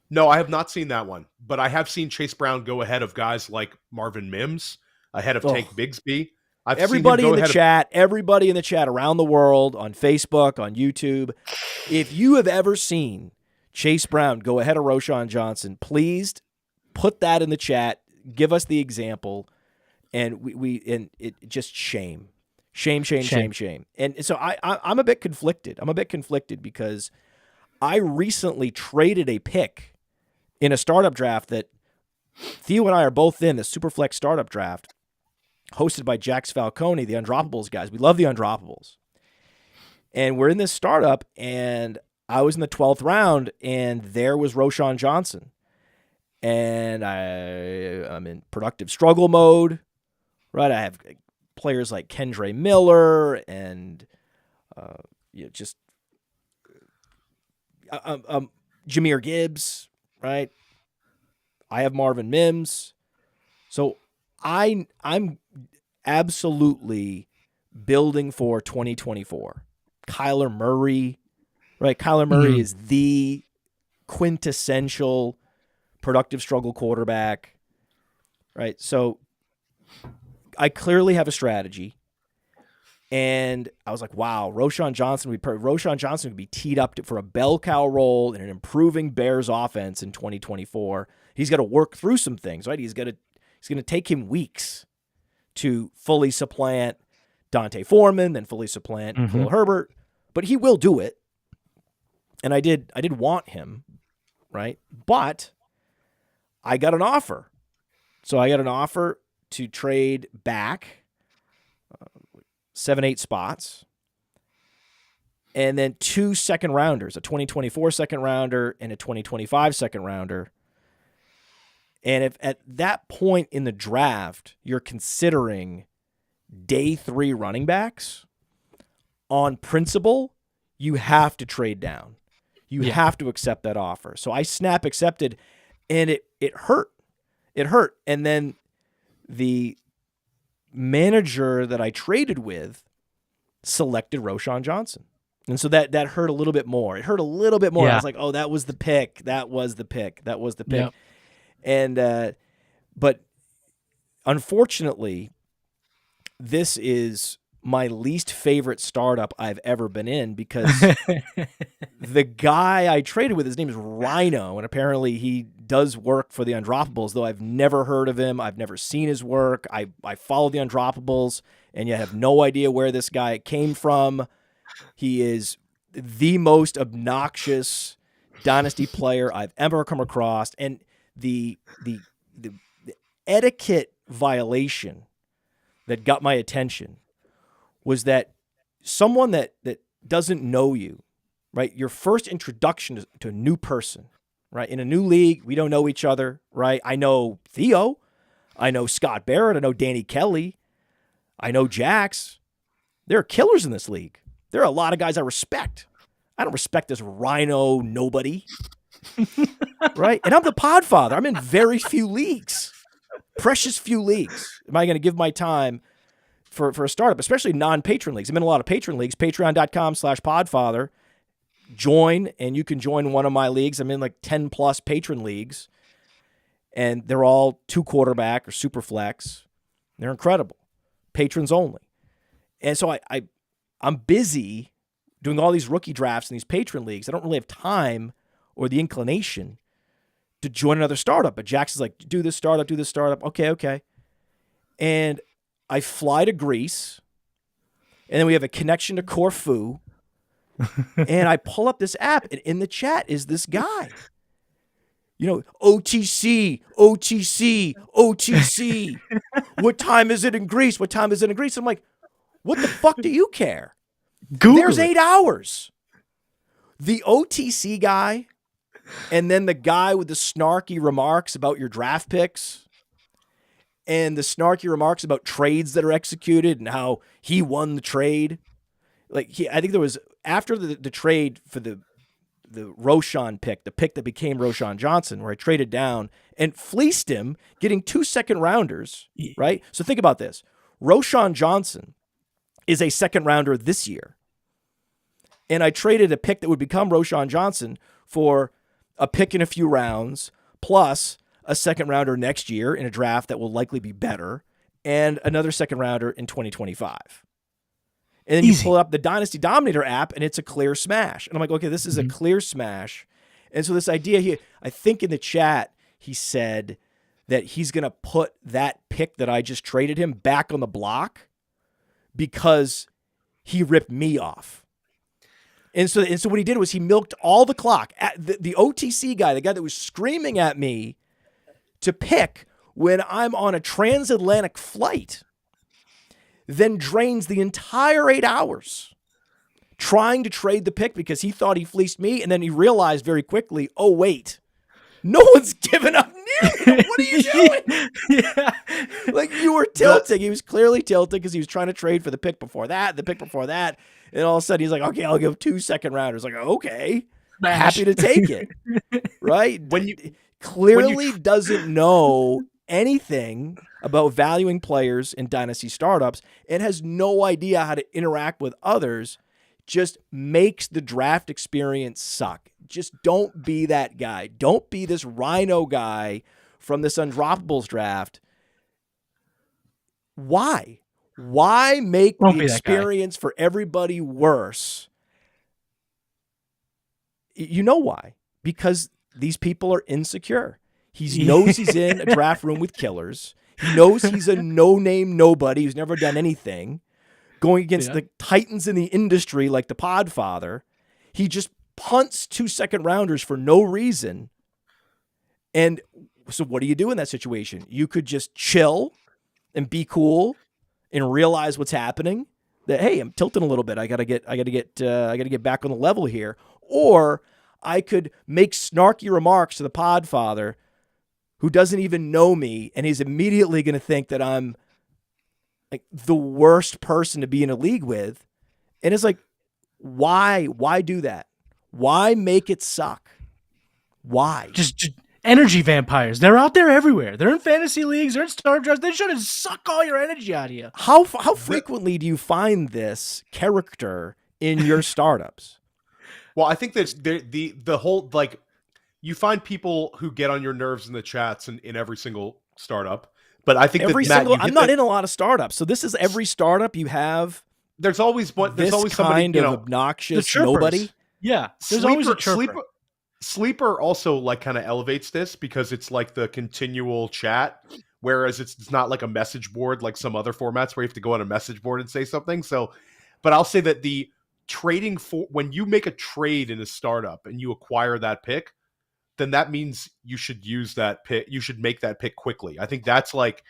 No, I have not seen that one, but I have seen Chase Brown go ahead of guys like Marvin Mims, ahead of Tank Bigsby. Everybody in the chat around the world, on Facebook, on YouTube, if you have ever seen Chase Brown go ahead of Roschon Johnson, please put that in the chat. Give us the example, and it just shame. And so I'm a bit conflicted. I'm a bit conflicted because I recently traded a pick in a startup draft that Theo and I are both in, the Superflex startup draft, hosted by Jax Falcone, the Undroppables guys. We love the Undroppables. And we're in this startup, and I was in the 12th round, and there was Roschon Johnson. And I'm in productive struggle mode, right? I have players like Kendre Miller and Jahmyr Gibbs, right? I have Marvin Mims. So I'm absolutely building for 2024. Kyler Murray, right? Kyler Murray is the quintessential productive struggle quarterback, right? So I clearly have a strategy, and I was like, wow, Roschon Johnson would be teed up for a bell cow role in an improving Bears offense in 2024. He's got to work through some things, right? It's going to take him weeks to fully supplant Dante Foreman, then fully supplant Khalil Herbert, but he will do it. And I did want him, right? But I got an offer. So I got an offer to trade back 7-8 spots, and then 2 second rounders, a 2024 second rounder and a 2025 second rounder. And if at that point in the draft you're considering day 3 running backs, on principle, you have to trade down. You have to accept that offer. So I snap accepted, and it hurt. It hurt. And then the manager that I traded with selected Roschon Johnson. And so that hurt a little bit more. It hurt a little bit more. Yeah. I was like, oh, that was the pick. That was the pick. That was the pick. Yep. And but unfortunately, this is my least favorite startup I've ever been in, because the guy I traded with, his name is Rhino, and apparently he does work for the Undroppables, though I've never heard of him. I've never seen his work. I follow the Undroppables, and yet have no idea where this guy came from. He is the most obnoxious Dynasty player I've ever come across, and the etiquette violation that got my attention was that someone that doesn't know you, right? Your first introduction to a new person, right? In a new league, we don't know each other, right? I know Theo. I know Scott Barrett. I know Danny Kelly. I know Jax. There are killers in this league. There are a lot of guys I respect. I don't respect this Rhino nobody, right? And I'm the Podfather. I'm in very few leagues, precious few leagues. Am I going to give my time for a startup, especially non-patron leagues? I'm in a lot of patron leagues, patreon.com/Podfather. Join, and you can join one of my leagues. I'm in like 10 plus patron leagues, and they're all 2-quarterback or Superflex. They're incredible. Patrons only. And so I'm busy doing all these rookie drafts in these patron leagues. I don't really have time or the inclination to join another startup. But Jax is like, do this startup. Okay. And I fly to Greece, and then we have a connection to Corfu, and I pull up this app, and in the chat is this guy. You know, OTC. What time is it in Greece? I'm like, what the fuck do you care? Google There's it. 8 hours. The OTC guy, and then the guy with the snarky remarks about your draft picks, and the snarky remarks about trades that are executed and how he won the trade. Like I think there was, after the trade for the Roschon pick, the pick that became Roschon Johnson, where I traded down and fleeced him, getting 2 second-rounders, right? So think about this. Roschon Johnson is a second-rounder this year. And I traded a pick that would become Roschon Johnson for a pick in a few rounds, plus a second-rounder next year in a draft that will likely be better, and another second-rounder in 2025. And then you pull up the Dynasty Dominator app, and it's a clear smash. And I'm like, okay, this is a clear smash. And so this idea here, I think in the chat, he said that he's going to put that pick that I just traded him back on the block because he ripped me off. And so what he did was he milked all the clock. The OTC guy, the guy that was screaming at me to pick when I'm on a transatlantic flight, then drains the entire 8 hours trying to trade the pick because he thought he fleeced me, and then he realized very quickly, oh, wait, no one's given up nearly. What are you doing? Yeah. Like, you were tilting. He was clearly tilting because he was trying to trade for the pick before that, and all of a sudden he's like, okay, I'll give 2 second-rounders. Like, okay, happy to take it, right? When you clearly doesn't know anything about valuing players in Dynasty startups and has no idea how to interact with others, just makes the draft experience suck. Just don't be that guy. Don't be this Rhino guy from this Undroppables draft. Why? Why make the experience for everybody worse? You know why? Because these people are insecure. He knows he's in a draft room with killers. He knows he's a no-name nobody who's never done anything. Going against the titans in the industry like the Podfather. He just punts 2 second-rounders for no reason. And so what do you do in that situation? You could just chill and be cool and realize what's happening. That, hey, I'm tilting a little bit. I gotta get back on the level here. Or I could make snarky remarks to the Podfather, who doesn't even know me, and he's immediately going to think that I'm like the worst person to be in a league with. And it's like, why do that? Why make it suck? Why? Just energy vampires. They're out there everywhere. They're in fantasy leagues. They're in startup drafts. They should suck all your energy out of you. How frequently do you find this character in your startups? Well, I think that the whole, like, you find people who get on your nerves in the chats in every single startup. But I think I'm not in a lot of startups, so this is every startup you have. There's always somebody, kind of obnoxious nobody. Yeah, there's always a chirper. Sleeper also like kind of elevates this because it's like the continual chat, whereas it's not like a message board like some other formats where you have to go on a message board and say something. So, but I'll say that the trading for when you make a trade in a startup and you acquire that pick, then that means you should use that pick. You should make that pick quickly. I think that's like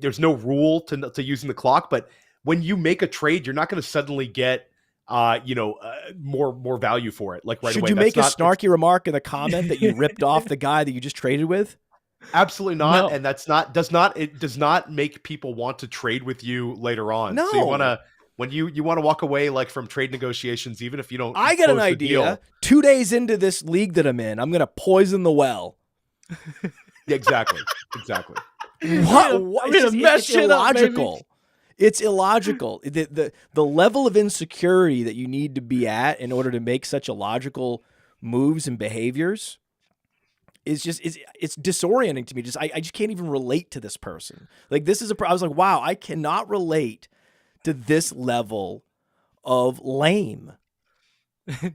there's no rule to using the clock, but when you make a trade, you're not going to suddenly get more value for it. Like right away. Should you make a snarky remark in the comment that you ripped off the guy that you just traded with? Absolutely not. No. And it does not make people want to trade with you later on. No. So you want to, when you want to walk away like from trade negotiations, even if you don't. I got an close the idea. deal. 2 days into this league that I'm in, I'm going to poison the well. Yeah, exactly. What? I'm gonna mess shit up, baby. It's illogical. The level of insecurity that you need to be at in order to make such illogical moves and behaviors is just it's disorienting to me. I just can't even relate to this person. Like this is I was like, wow, I cannot relate to this level of lame.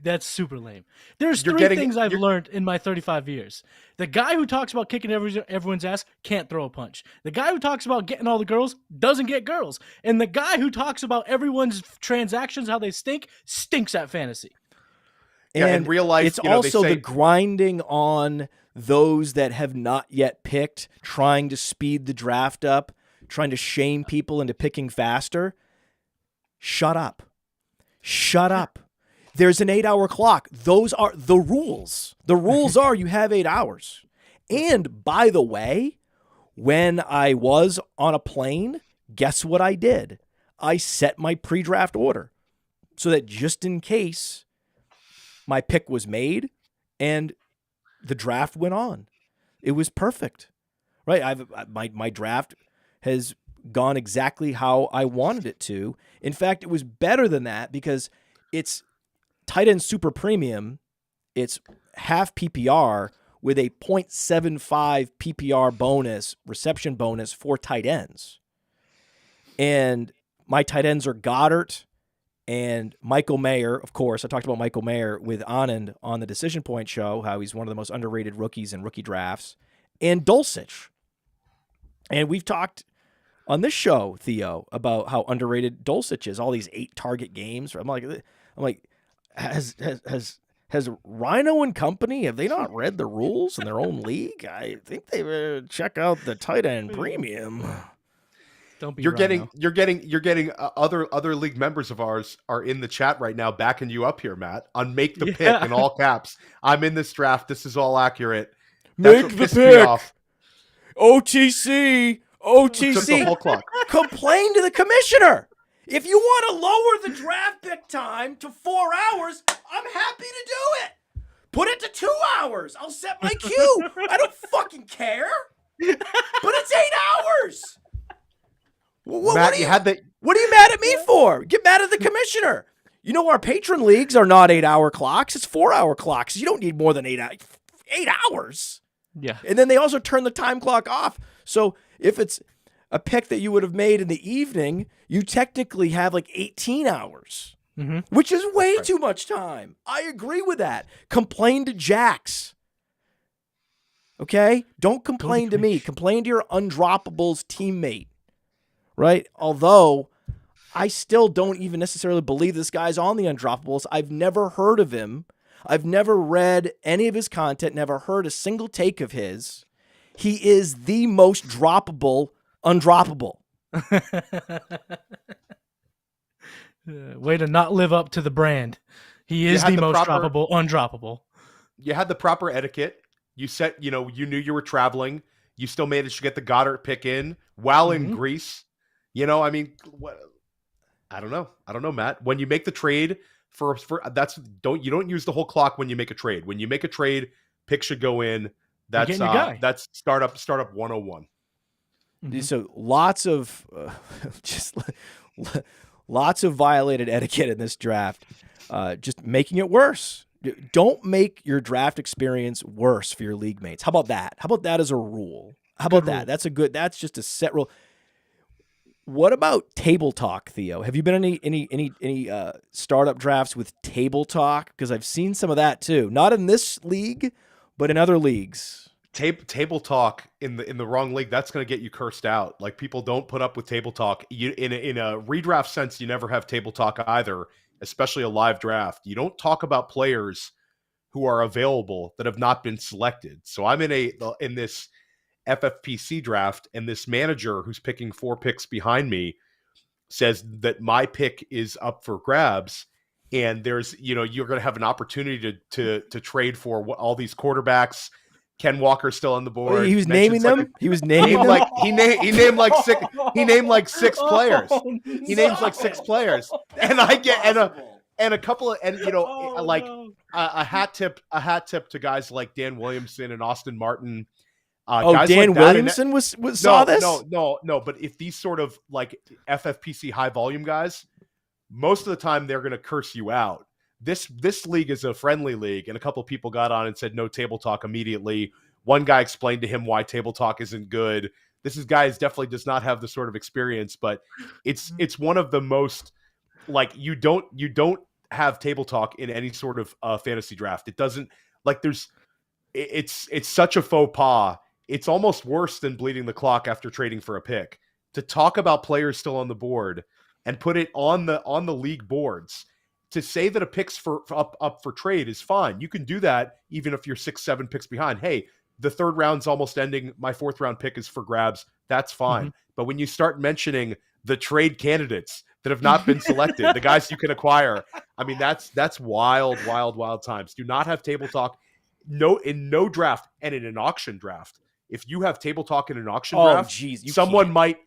That's super lame. There's three things I've learned in my 35 years. The guy who talks about kicking everyone's ass can't throw a punch. The guy who talks about getting all the girls doesn't get girls. And the guy who talks about everyone's transactions, how they stinks at fantasy. Yeah, in real life, it's also the grinding on those that have not yet picked, trying to speed the draft up, trying to shame people into picking faster. Shut up. There's an 8-hour clock. Those are the rules. The rules are you have 8 hours. And by the way, when I was on a plane, guess what I did? I set my pre-draft order so that just in case my pick was made and the draft went on. It was perfect. Right? My draft has gone exactly how I wanted it to. In fact, it was better than that because it's tight end super premium. It's half PPR with a 0.75 PPR bonus, reception bonus for tight ends. And my tight ends are Goddard and Michael Mayer. Of course, I talked about Michael Mayer with Anand on the Decision Point show, how he's one of the most underrated rookies in rookie drafts, and Dulcich. And we've talked on this show, Theo, about how underrated Dulcich is. All these 8-target games. I'm like, has Rhino and company, have they not read the rules in their own league? I think they check out the tight end premium. Don't be. You're getting other league members of ours are in the chat right now backing you up here, Matt, on make the pick in all caps. I'm in this draft. This is all accurate. Make the pick. OTC. Took the whole clock. Complain to the commissioner. If you want to lower the draft pick time to 4 hours, I'm happy to do it. Put it to 2 hours. I'll set my queue. I don't fucking care. But it's 8 hours. What are you mad at me for? Get mad at the commissioner. You know, our patron leagues are not 8-hour clocks. It's 4-hour clocks. You don't need more than 8 hours. Yeah. And then they also turn the time clock off. So if it's a pick that you would have made in the evening, you technically have like 18 hours, which is way too much time. I agree with that. Complain to Jax. Okay? Don't complain to me. Complain to your undroppables teammate. Right? Although I still don't even necessarily believe this guy's on the undroppables. I've never heard of him. I've never read any of his content, never heard a single take of his. He is the most droppable undroppable. Way to not live up to the brand. He is the most droppable undroppable. You had the proper etiquette. You set, you knew you were traveling. You still managed to get the Goddard pick in while in Greece. I mean, what? I don't know, Matt. When you make the trade for you don't use the whole clock when you make a trade. When you make a trade, pick should go in. That's startup 101. So lots of lots of violated etiquette in this draft, just making it worse. Don't make your draft experience worse for your league mates. How about that? How about that as a rule? How about that? That's just a set rule. What about table talk, Theo? Have you been any startup drafts with table talk? Because I've seen some of that too. Not in this league, but in other leagues. Table talk in the wrong league, that's going to get you cursed out. Like, people don't put up with table talk. In a redraft sense, you never have table talk either, especially a live draft. You don't talk about players who are available that have not been selected. So I'm in this FFPC draft, and this manager who's picking 4 picks behind me says that my pick is up for grabs, and there's you're going to have an opportunity to trade for all these quarterbacks. Ken Walker still on the board. He was naming them. He was naming them. He named like 6. He named like 6 players. He names like 6 players, and I get and a couple of a hat tip to guys like Dan Williamson and Austin Martin. Guys Dan like Williamson saw this? No. But if these sort of like FFPC high volume guys, most of the time they're going to curse you out. This league is a friendly league, and a couple of people got on and said no table talk immediately. One guy explained to him why table talk isn't good. This guy definitely does not have the sort of experience, but it's one of the most, like, you don't have table talk in any sort of fantasy draft. It doesn't, like, it's such a faux pas. It's almost worse than bleeding the clock after trading for a pick. To talk about players still on the board and put it on the league boards. To say that a pick's up for trade is fine. You can do that even if you're 6-7 picks behind. Hey, the 3rd round's almost ending. My 4th round pick is for grabs. That's fine. But when you start mentioning the trade candidates that have not been selected, the guys you can acquire, I mean, that's wild times. Do not have table talk. In no draft, and in an auction draft. If you have table talk in an auction draft, someone might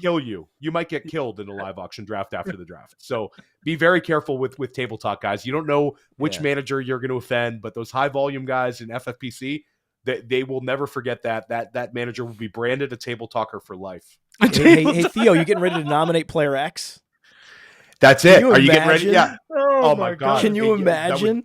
kill you. You might get killed in a live auction draft after the draft. So be very careful with table talk, guys. You don't know which manager you're going to offend, but those high volume guys in FFPC, they will never forget that manager will be branded a table talker for life. Hey, Theo, you getting ready to nominate player X? That's it. Are you getting ready? Yeah. Oh my God. Can you imagine?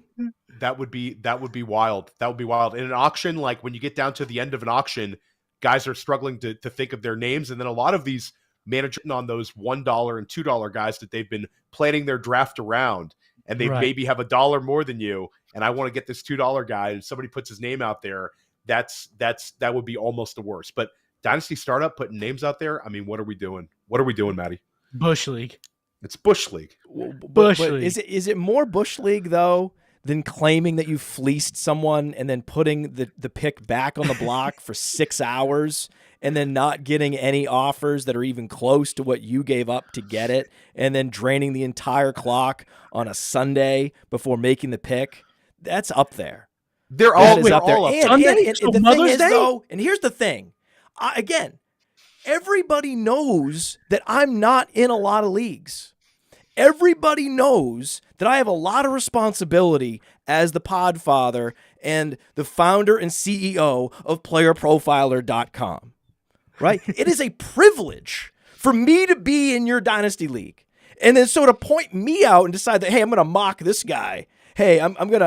That would be wild. That would be wild. In an auction, like when you get down to the end of an auction, guys are struggling to think of their names. And then a lot of these managers on those $1 and $2 guys that they've been planning their draft around, and they maybe have $1 more than you. And I want to get this $2 guy, and somebody puts his name out there. That would be almost the worst. But Dynasty Startup putting names out there. I mean, what are we doing? What are we doing, Maddie? Bush League. It's Bush League. Bush League. Is it more Bush League though than claiming that you fleeced someone and then putting the pick back on the block for 6 hours and then not getting any offers that are even close to what you gave up to get it, and then draining the entire clock on a Sunday before making the pick? That's up there. They're all up there. And the thing is, though, and here's the thing. Again, everybody knows that I'm not in a lot of leagues. Everybody knows that I have a lot of responsibility as the Podfather and the founder and CEO of PlayerProfiler.com, right? It is a privilege for me to be in your Dynasty League. And then so to point me out and decide that, hey, I'm going to mock this guy. Hey, I'm going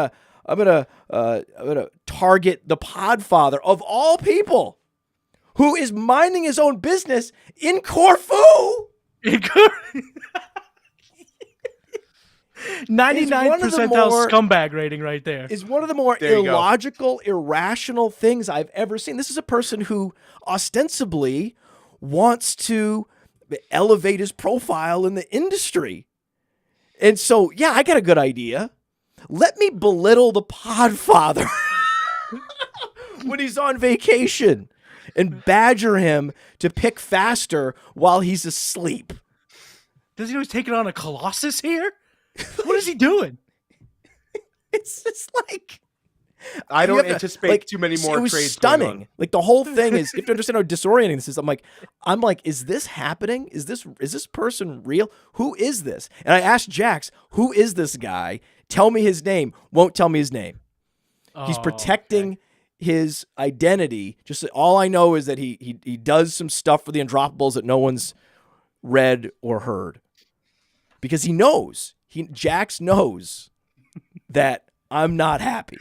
to target the Podfather of all people, who is minding his own business in Corfu. 99 percentile scumbag rating right there. Is one of the more illogical, irrational things I've ever seen. This is a person who ostensibly wants to elevate his profile in the industry. And so, yeah, I got a good idea. Let me belittle the Podfather when he's on vacation and badger him to pick faster while he's asleep. Does he know he's taking on a Colossus here? What is he doing? It's just like, I You don't have to, anticipate like, too many more It was trades going stunning. on. Like the whole thing is, you have to understand how disorienting this is. I'm like, is this happening? Is this person real? Who is this? And I asked Jax, who is this guy? Tell me his name. Won't tell me his name. He's protecting his identity. Just all I know is that he does some stuff for the Undroppables that no one's read or heard, because he knows. Jax knows that I'm not happy.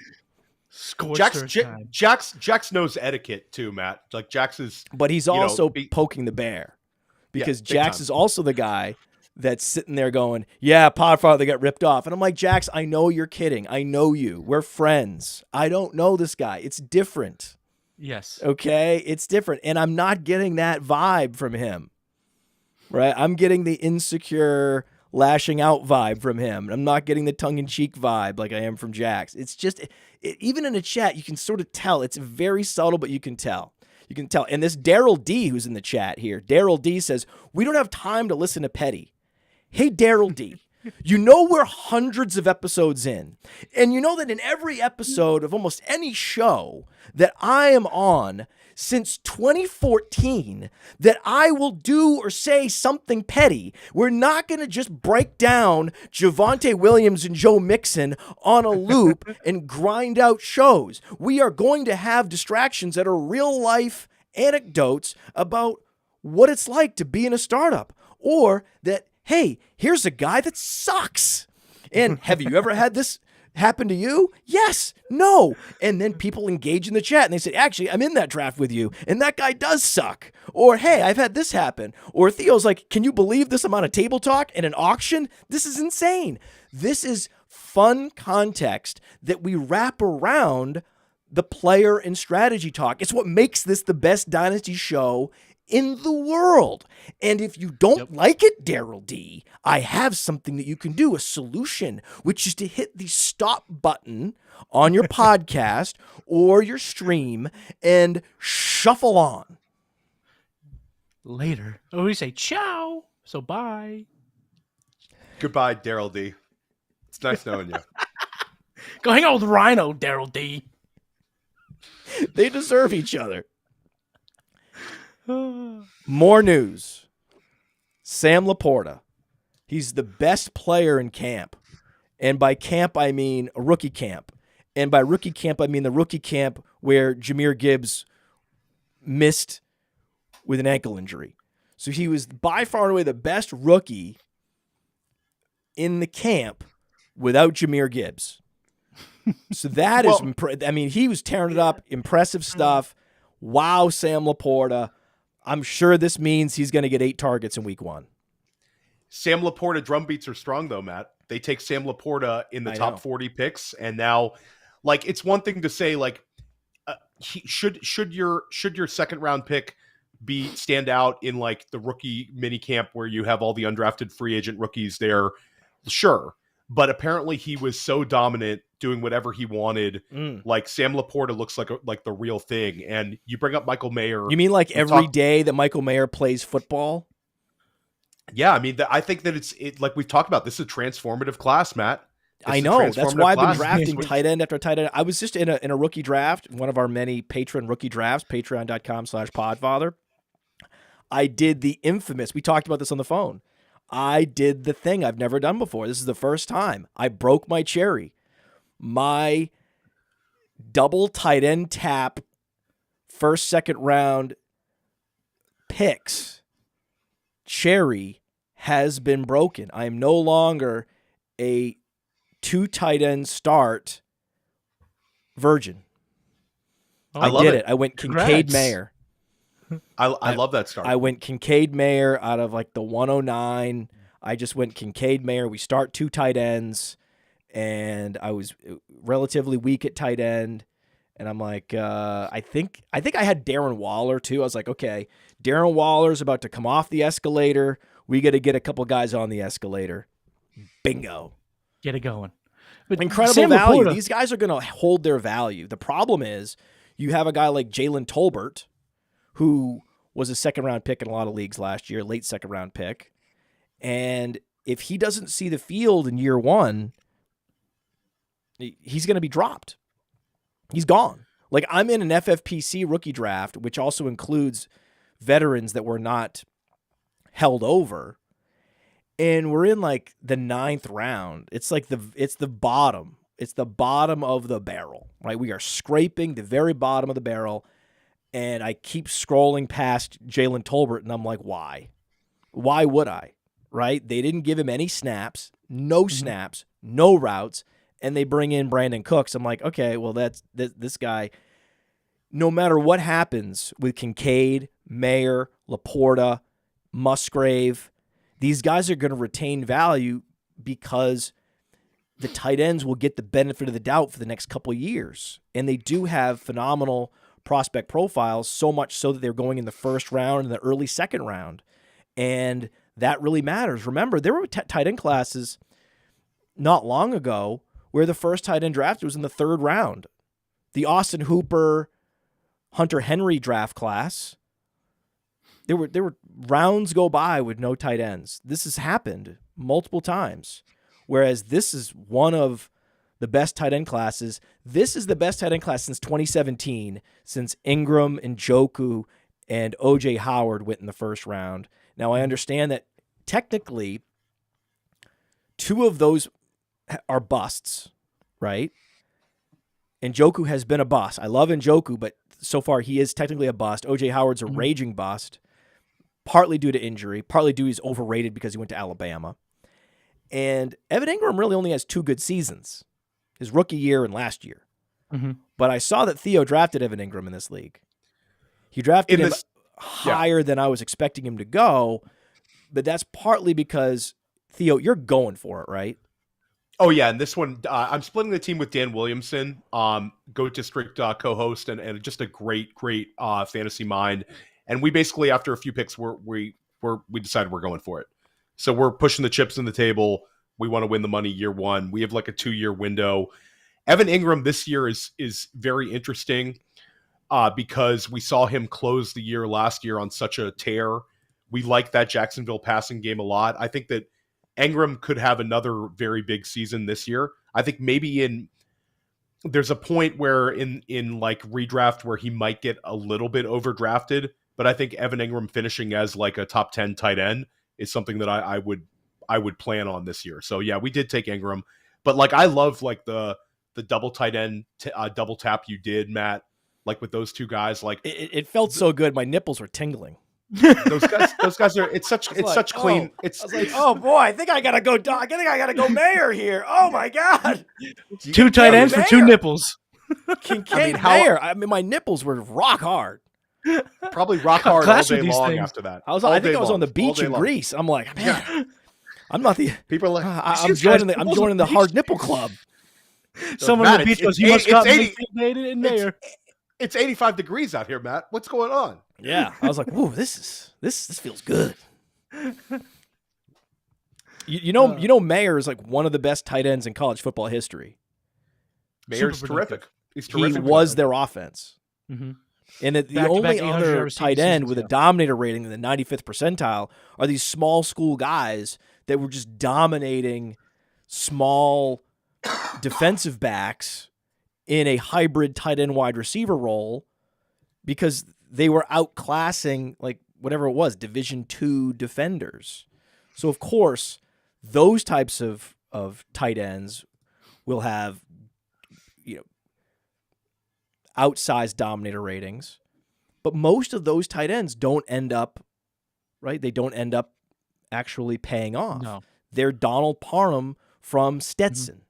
Jax knows etiquette too, Matt. Like Jax is, but he's also poking the bear, because Jax is also the guy that's sitting there going, "Yeah, Podfather got ripped off," and I'm like, Jax, I know you're kidding. I know you. We're friends. I don't know this guy. It's different. Yes. Okay, it's different, and I'm not getting that vibe from him. Right? I'm getting the insecure, lashing out vibe from him. I'm not getting the tongue-in-cheek vibe like I am from Jax. It's just, even in a chat, you can sort of tell. It's very subtle, but you can tell. You can tell. And this Daryl D, who's in the chat here, Daryl D says, we don't have time to listen to Petty. Hey, Daryl D, you know we're hundreds of episodes in, and you know that in every episode of almost any show that I am on since 2014, that I will do or say something petty. We're not going to just break down Javonte Williams and Joe Mixon on a loop and grind out shows. We are going to have distractions that are real life anecdotes about what it's like to be in a startup, or that, hey, here's a guy that sucks. And have you ever had this happen to you? Yes, no. And then people engage in the chat and they say, actually, I'm in that draft with you, and that guy does suck. Or, hey, I've had this happen. Or Theo's like, can you believe this amount of table talk and an auction? This is insane. This is fun context that we wrap around the player and strategy talk. It's what makes this the best Dynasty show in the world. And if you don't like it, Daryl D, I have something that you can do, a solution, which is to hit the stop button on your podcast or your stream and shuffle on. Later. Oh, we say ciao. So bye. Goodbye, Daryl D. It's nice knowing you. Go hang out with Rhino, Daryl D. They deserve each other. More news. Sam LaPorta. He's the best player in camp. And by camp, I mean a rookie camp. And by rookie camp, I mean the rookie camp where Jahmyr Gibbs missed with an ankle injury. So he was by far and away the best rookie in the camp without Jahmyr Gibbs. So that is, I mean, he was tearing it up. Impressive stuff. Wow, Sam LaPorta. I'm sure this means he's going to get 8 targets in week 1. Sam LaPorta drum beats are strong, though, Matt. They take Sam LaPorta in the top 40 picks, and now, like, it's one thing to say, like, should your second round pick stand out in like the rookie mini camp where you have all the undrafted free agent rookies there? Sure, but apparently he was so dominant doing whatever he wanted. Like Sam LaPorta looks like the real thing. And you bring up Michael Mayer. You mean like every day that Michael Mayer plays football? Yeah, I mean, I think that it's like we've talked about. This is a transformative class, Matt. I know. That's why I've been drafting tight end after tight end. I was just in a rookie draft, one of our many patron rookie drafts, patreon.com/podfather. I did the infamous, we talked about this on the phone. I did the thing I've never done before. This is the first time. I broke my cherry. My double tight end tap, first, second round picks cherry has been broken. I am no longer a 2 tight end start virgin. I did it. I went Kincaid Mayer. I love that start. I went Kincaid Mayer out of like the 109. I just went Kincaid Mayer. We start 2 tight ends, and I was relatively weak at tight end. And I'm like, I think I had Darren Waller too. I was like, okay, Darren Waller's about to come off the escalator. We got to get a couple guys on the escalator. Bingo. Get it going. But incredible Sam value. LaPorta, These guys are going to hold their value. The problem is you have a guy like Jalen Tolbert, who was a second-round pick in a lot of leagues last year, late second-round pick. And if he doesn't see the field in year 1, he's going to be dropped. He's gone. Like, I'm in an FFPC rookie draft, which also includes veterans that were not held over. And we're in like the 9th round. It's like it's the bottom. It's the bottom of the barrel, right? We are scraping the very bottom of the barrel. And I keep scrolling past Jalen Tolbert, and I'm like, why? Why would I? Right? They didn't give him any snaps, no snaps, no routes, and they bring in Brandon Cooks. I'm like, okay, well, that's this guy. No matter what happens with Kincaid, Mayer, LaPorta, Musgrave, these guys are going to retain value because the tight ends will get the benefit of the doubt for the next couple of years. And they do have phenomenal prospect profiles, so much so that they're going in the first round and the early second round. And that really matters. Remember, there were tight end classes not long ago where the first tight end drafted was in the 3rd round. The Austin Hooper, Hunter Henry draft class, there were rounds go by with no tight ends. This has happened multiple times, whereas this is one of the best tight end classes. This is the best tight end class since 2017, since Ingram and Njoku and O.J. Howard went in the first round. Now, I understand that technically 2 of those are busts, right? Njoku has been a bust. I love Njoku, but so far he is technically a bust. O.J. Howard's a raging bust, partly due to injury, partly due he's overrated because he went to Alabama. And Evan Ingram really only has 2 good seasons, his rookie year and last year. But I saw that Theo drafted Evan Ingram in this league. He drafted him higher than I was expecting him to go, but that's partly because, Theo, you're going for it, right? Oh, yeah, and this one, I'm splitting the team with Dan Williamson, Goat District co-host, and just a great fantasy mind. And we basically, after a few picks, we decided we're going for it. So we're pushing the chips on the table. We want to win the money year 1. We have like a 2-year window. Evan Ingram this year is very interesting because we saw him close the year last year on such a tear. We like that Jacksonville passing game a lot. I think that Ingram could have another very big season this year. I think maybe there's a point where in like redraft where he might get a little bit overdrafted, but I think Evan Ingram finishing as like a top 10 tight end is something that I would plan on this year. So yeah, we did take Ingram, but like I love like the double tight end double tap you did, Matt, like with those 2 guys. Like it felt so good. My nipples were tingling. those guys are. It's such clean. I was like, oh boy, I think I gotta go. I think I gotta go Mayer here. Oh my god, 2 tight ends for 2 nipples. Kincaid Mayer. I mean, my nipples were rock hard. Probably rock hard all day long after that. I think I was on the beach in Greece. I'm like, man, I'm not the people. I'm joining the hard nipple club. Someone on the beach goes, "You must got Kincaid and Mayer." It's 85 degrees out here, Matt. What's going on? Yeah, I was like, "Whoa, this feels good." You know, Mayer is like one of the best tight ends in college football history. Mayer's terrific. He's terrific. He was their offense. And the only other tight end with a dominator rating in the 95th percentile are these small school guys that were just dominating small defensive backs in a hybrid tight end wide receiver role because they were outclassing like whatever it was, Division II defenders. So of course, those types of tight ends will have, outsized dominator ratings, but most of those tight ends don't end up, right? They don't end up actually paying off. No. They're Donald Parham from Stetson.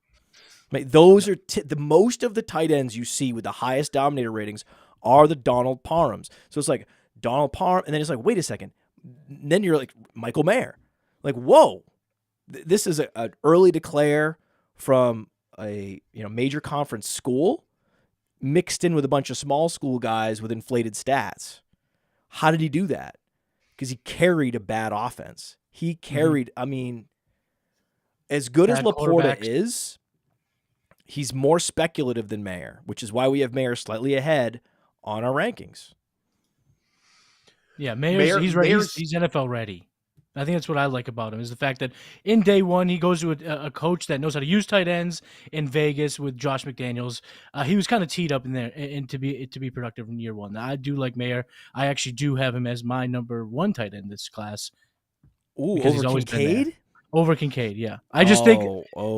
Right? Those are the most of the tight ends you see with the highest dominator ratings are the Donald Parhams. So it's like Donald Parham, and then it's like, wait a second. And then you're like Michael Mayer. Like, whoa, this is an early declare from a major conference school mixed in with a bunch of small school guys with inflated stats. How did he do that? Because he carried a bad offense. He carried, as good as LaPorta is, he's more speculative than Mayer, which is why we have Mayer slightly ahead on our rankings. Yeah, Mayer's he's ready. He's NFL ready. I think that's what I like about him is the fact that in day one he goes to a coach that knows how to use tight ends in Vegas with Josh McDaniels. He was kind of teed up in there and to be productive in year one. Now, I do like Mayer. I actually do have him as my number 1 tight end this class. Ooh, because over he's always been there. Kincaid? Over Kincaid, yeah. I just think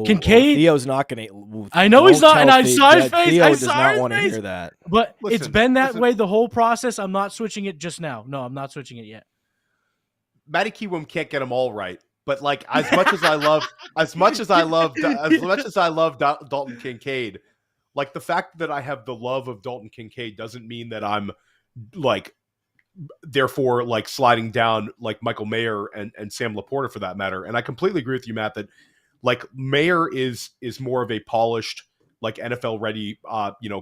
Kincaid. Theo's not going to. I know he's not, and I saw his face. Theo I does saw not his want to face. hear that. But it's been that way the whole process. I'm not switching it just now. No, I'm not switching it yet. Matty Kiwoom can't get them all right, but like as much as I love Dalton Kincaid, like the fact that I have the love of Dalton Kincaid doesn't mean that I'm like therefore like sliding down like Michael Mayer and Sam LaPorta for that matter. And I completely agree with you, Matt, that like Mayer is more of a polished like NFL ready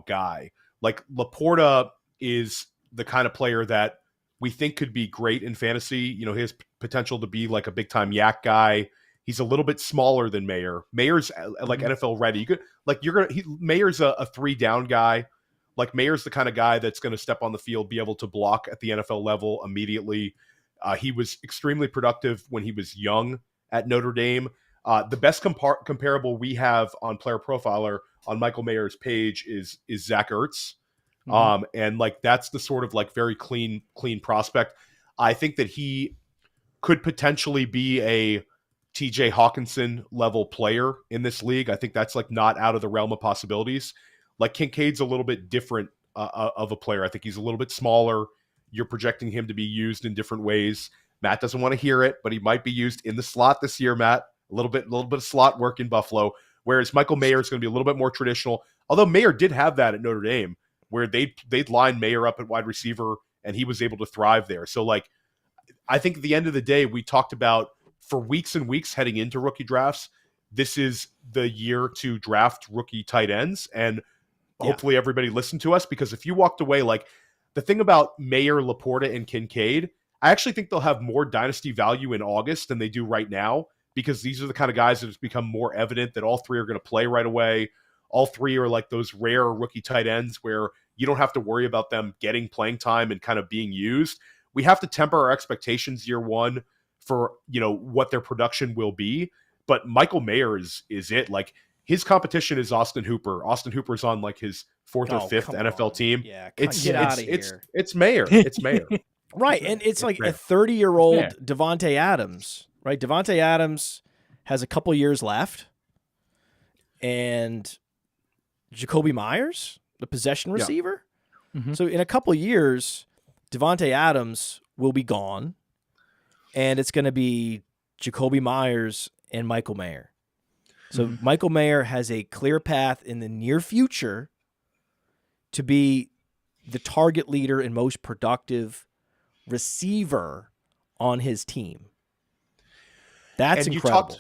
guy. Like LaPorta is the kind of player that we think could be great in fantasy. You know, his potential to be like a big time yak guy. He's a little bit smaller than Mayer. Mayer's like NFL ready. You could like Mayer's a 3 down guy. Like Mayer's the kind of guy that's going to step on the field, be able to block at the NFL level immediately. He was extremely productive when he was young at Notre Dame. The best comparable we have on Player Profiler on Michael Mayer's page is Zach Ertz. And like that's the sort of like very clean prospect. I think that he could potentially be a TJ Hawkinson level player in this league. I think that's like not out of the realm of possibilities. Like Kincaid's a little bit different of a player. I think he's a little bit smaller. You're projecting him to be used in different ways. Matt doesn't want to hear it, but he might be used in the slot this year, Matt. A little bit of slot work in Buffalo, whereas Michael Mayer is going to be a little bit more traditional. Although Mayer did have that at Notre Dame, where they'd line Mayer up at wide receiver, and he was able to thrive there. So, like, I think at the end of the day, we talked about for weeks and weeks heading into rookie drafts, this is the year to draft rookie tight ends, and hopefully everybody listened to us, because if you walked away, like, the thing about Mayer, LaPorta, and Kincaid, I actually think they'll have more dynasty value in August than they do right now, because these are the kind of guys that it's become more evident that all three are going to play right away. All three are like those rare rookie tight ends where you don't have to worry about them getting playing time and kind of being used. We have to temper our expectations year one for, you know, what their production will be. But Michael Mayer is it. Like, his competition is Austin Hooper. Austin Hooper's on like his 4th or 5th NFL team. Yeah, get out of here. It's Mayer. It's Mayer. Right, and it's like a 30-year-old Davante Adams, right? Davante Adams has a couple years left, and Jacoby Myers, the possession receiver. Yeah. Mm-hmm. So in a couple years, Davante Adams will be gone, and it's going to be Jacoby Myers and Michael Mayer. So Michael Mayer has a clear path in the near future to be the target leader and most productive receiver on his team. That's incredible.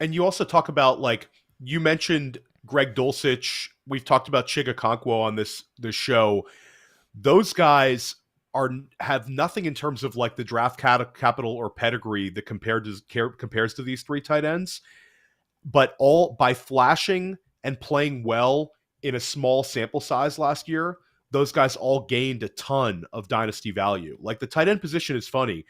And you also talk about, like, you mentioned Greg Dulcich. We've talked about Chigakonkwo on this show. Those guys have nothing in terms of like the draft capital or pedigree that compares to these three tight ends. But all by flashing and playing well in a small sample size last year, those guys all gained a ton of dynasty value. Like, the tight end position is funny.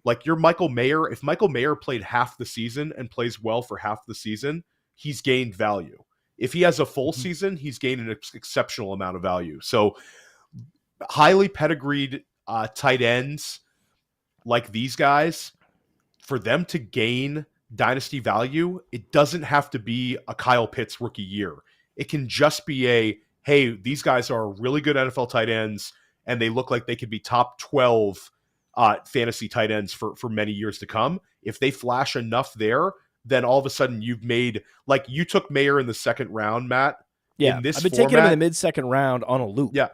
Like, you're Michael Mayer. If Michael Mayer played half the season and plays well for half the season, he's gained value. If he has a full season, he's gained an exceptional amount of value. So highly pedigreed tight ends like these guys, for them to gain dynasty value, it doesn't have to be a Kyle Pitts rookie year. It can just be hey, these guys are really good NFL tight ends, and they look like they could be top 12 fantasy tight ends for many years to come. If they flash enough there, then all of a sudden you've made, like, you took Mayer in the 2nd round, Matt. Yeah, I've been taking him in the mid-2nd round on a loop. Yeah,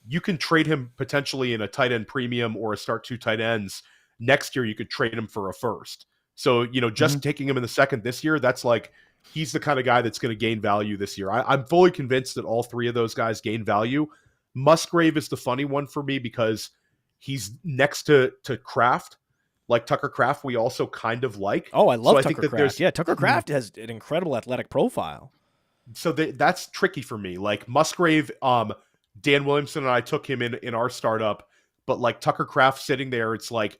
you can trade him potentially in a tight end premium or a start 2 tight ends. Next year, you could trade him for a first. So, you know, just taking him in the 2nd this year, that's like, he's the kind of guy that's going to gain value this year. I'm fully convinced that all three of those guys gain value. Musgrave is the funny one for me because he's next to Kraft. Like, Tucker Kraft, we also kind of like. Oh, I love Tucker Kraft. Yeah, Tucker Kraft has an incredible athletic profile. So that's tricky for me. Like, Musgrave, Dan Williamson and I took him in our startup, but like Tucker Kraft sitting there, it's like,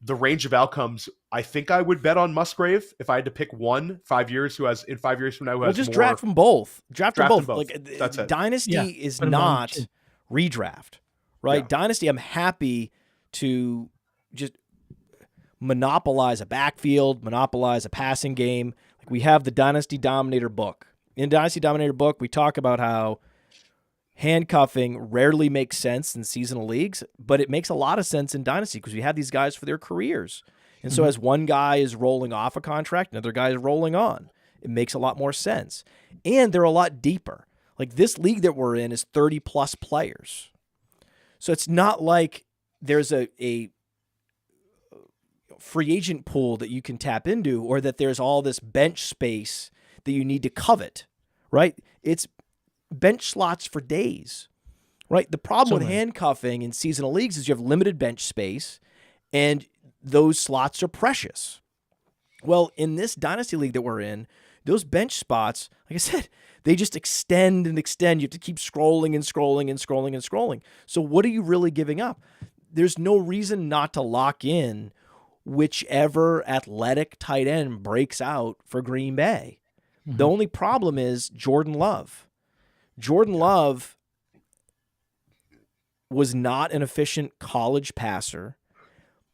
the range of outcomes, I think I would bet on Musgrave if I had to pick one 5 years in 5 years from now who Well, has just more. draft them both. Draft them both. them both. Like That's it. Dynasty Yeah, is put 'em on not the chin. redraft, right? Yeah. Dynasty, I'm happy to just monopolize a backfield, monopolize a passing game. Like we have the Dynasty Dominator book. In Dynasty Dominator book, we talk about how handcuffing rarely makes sense in seasonal leagues, but it makes a lot of sense in Dynasty because we have these guys for their careers. And so as one guy is rolling off a contract, another guy is rolling on. It makes a lot more sense. And they're a lot deeper. Like this league that we're in is 30-plus players. So it's not like there's a free agent pool that you can tap into or that there's all this bench space that you need to covet, right? It's bench slots for days, right? The problem with handcuffing in seasonal leagues is you have limited bench space and those slots are precious. Well, in this Dynasty League that we're in, those bench spots, like I said, they just extend and extend. You have to keep scrolling and scrolling and scrolling and scrolling. So what are you really giving up? There's no reason not to lock in whichever athletic tight end breaks out for Green Bay. Mm-hmm. The only problem is Jordan Love. Jordan Love was not an efficient college passer,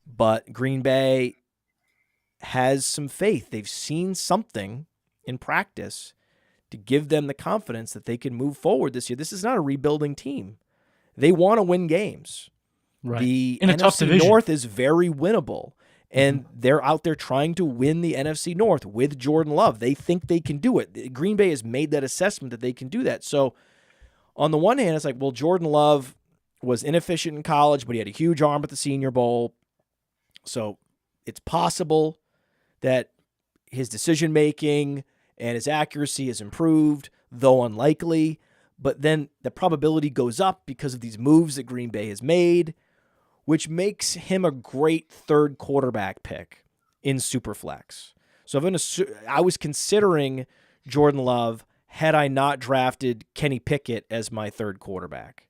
but Green Bay has some faith. They've seen something in practice to give them the confidence that they can move forward this year. This is not a rebuilding team. They want to win games. Right. The In a tough NFC division. North is very winnable, and they're out there trying to win the NFC North with Jordan Love. They think they can do it. Green Bay has made that assessment that they can do that. So on the one hand, it's like, well, Jordan Love was inefficient in college, but he had a huge arm at the Senior Bowl. So it's possible that his decision-making and his accuracy has improved, though unlikely. But then the probability goes up because of these moves that Green Bay has made, which makes him a great third quarterback pick in Superflex. So I was considering Jordan Love had I not drafted Kenny Pickett as my third quarterback.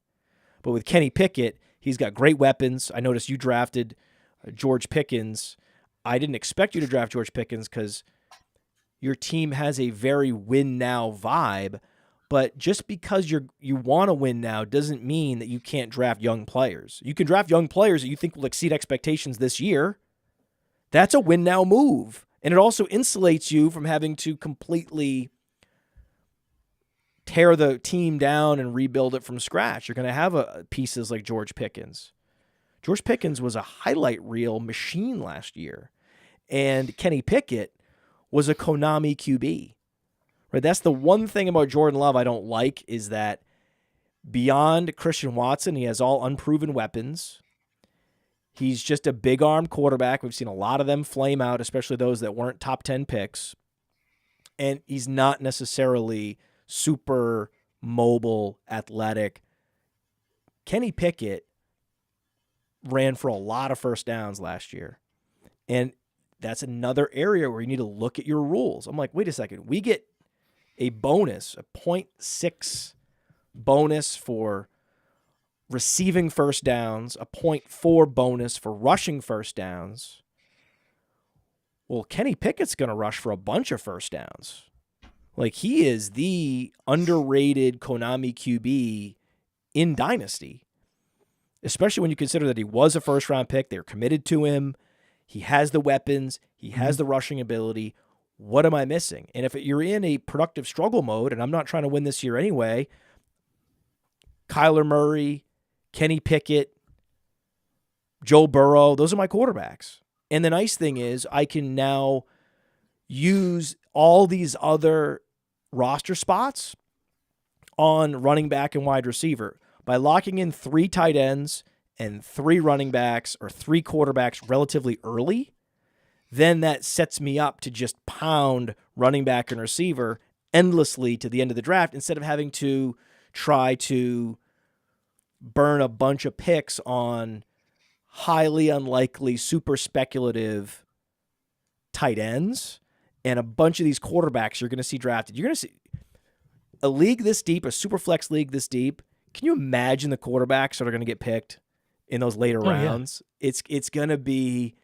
But with Kenny Pickett, he's got great weapons. I noticed you drafted George Pickens. I didn't expect you to draft George Pickens because your team has a very win now vibe. But just because you want to win now doesn't mean that you can't draft young players. You can draft young players that you think will exceed expectations this year. That's a win now move. And it also insulates you from having to completely tear the team down and rebuild it from scratch. You're going to have pieces like George Pickens. George Pickens was a highlight reel machine last year. And Kenny Pickett was a Konami QB. Right? That's the one thing about Jordan Love I don't like is that beyond Christian Watson, he has all unproven weapons. He's just a big-armed quarterback. We've seen a lot of them flame out, especially those that weren't top 10 picks. And he's not necessarily super mobile, athletic. Kenny Pickett ran for a lot of first downs last year. And that's another area where you need to look at your rules. I'm like, wait a second. We get a bonus, a 0.6 bonus for receiving first downs, a 0.4 bonus for rushing first downs. Well, Kenny Pickett's going to rush for a bunch of first downs. Like, he is the underrated Konami QB in Dynasty, especially when you consider that he was a first-round pick. They're committed to him. He has the weapons. He has the rushing ability. What am I missing? And if you're in a productive struggle mode, and I'm not trying to win this year anyway, Kyler Murray, Kenny Pickett, Joe Burrow, those are my quarterbacks. And the nice thing is I can now use all these other roster spots on running back and wide receiver by locking in 3 tight ends and 3 running backs or 3 quarterbacks relatively early. Then that sets me up to just pound running back and receiver endlessly to the end of the draft instead of having to try to burn a bunch of picks on highly unlikely, super speculative tight ends and a bunch of these quarterbacks you're going to see drafted. You're going to see a league this deep, a Superflex league this deep. Can you imagine the quarterbacks that are going to get picked in those later rounds? Yeah. It's going to be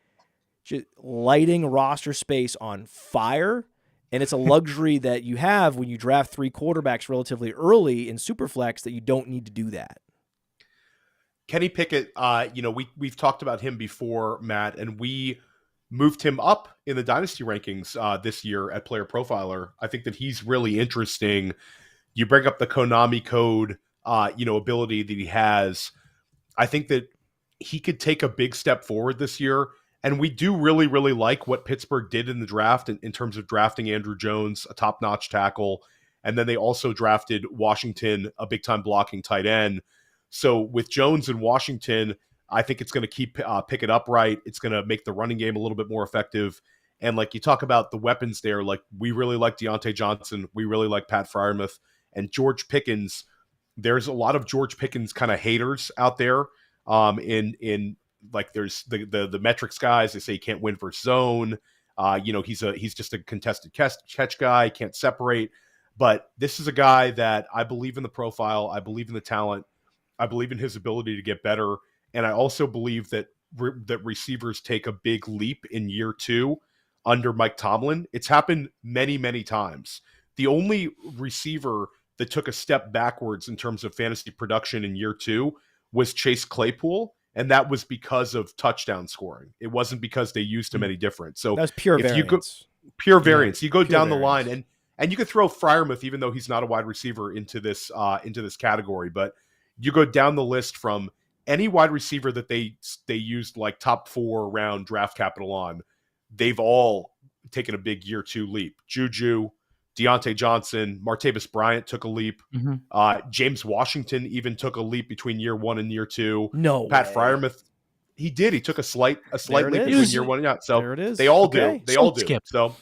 just lighting roster space on fire. And it's a luxury that you have when you draft 3 quarterbacks relatively early in Superflex that you don't need to do that. Kenny Pickett, we've talked about him before, Matt, and we moved him up in the Dynasty rankings this year at Player Profiler. I think that he's really interesting. You bring up the Konami code, ability that he has. I think that he could take a big step forward this year. And we do really, really like what Pittsburgh did in the draft in terms of drafting Andrew Jones, a top-notch tackle. And then they also drafted Washington, a big-time blocking tight end. So with Jones and Washington, I think it's going to keep Pickett upright. It's going to make the running game a little bit more effective. And like you talk about the weapons there, like we really like Deontay Johnson. We really like Pat Freiermuth and George Pickens. There's a lot of George Pickens kind of haters out there in like there's the metrics guys. They say he can't win versus zone. He's just a contested catch guy, can't separate. But this is a guy that I believe in the profile. I believe in the talent. I believe in his ability to get better. And I also believe that that receivers take a big leap in year 2 under Mike Tomlin. It's happened many, many times. The only receiver that took a step backwards in terms of fantasy production in year 2 was Chase Claypool. And that was because of touchdown scoring. It wasn't because they used him any different. So that's pure variance. Pure variance. You go down variance. The line, and you could throw Freiermuth, even though he's not a wide receiver, into this category. But you go down the list from any wide receiver that they used like top 4 round draft capital on. They've all taken a big year 2 leap. Juju, Deontay Johnson, Martavis Bryant took a leap. Mm-hmm. James Washington even took a leap between year 1 and year 2. No, Pat Freiermuth, he did. He took a slight leap between year 1 and year 2. So there it is. They all Okay. do. They all do. Skip. So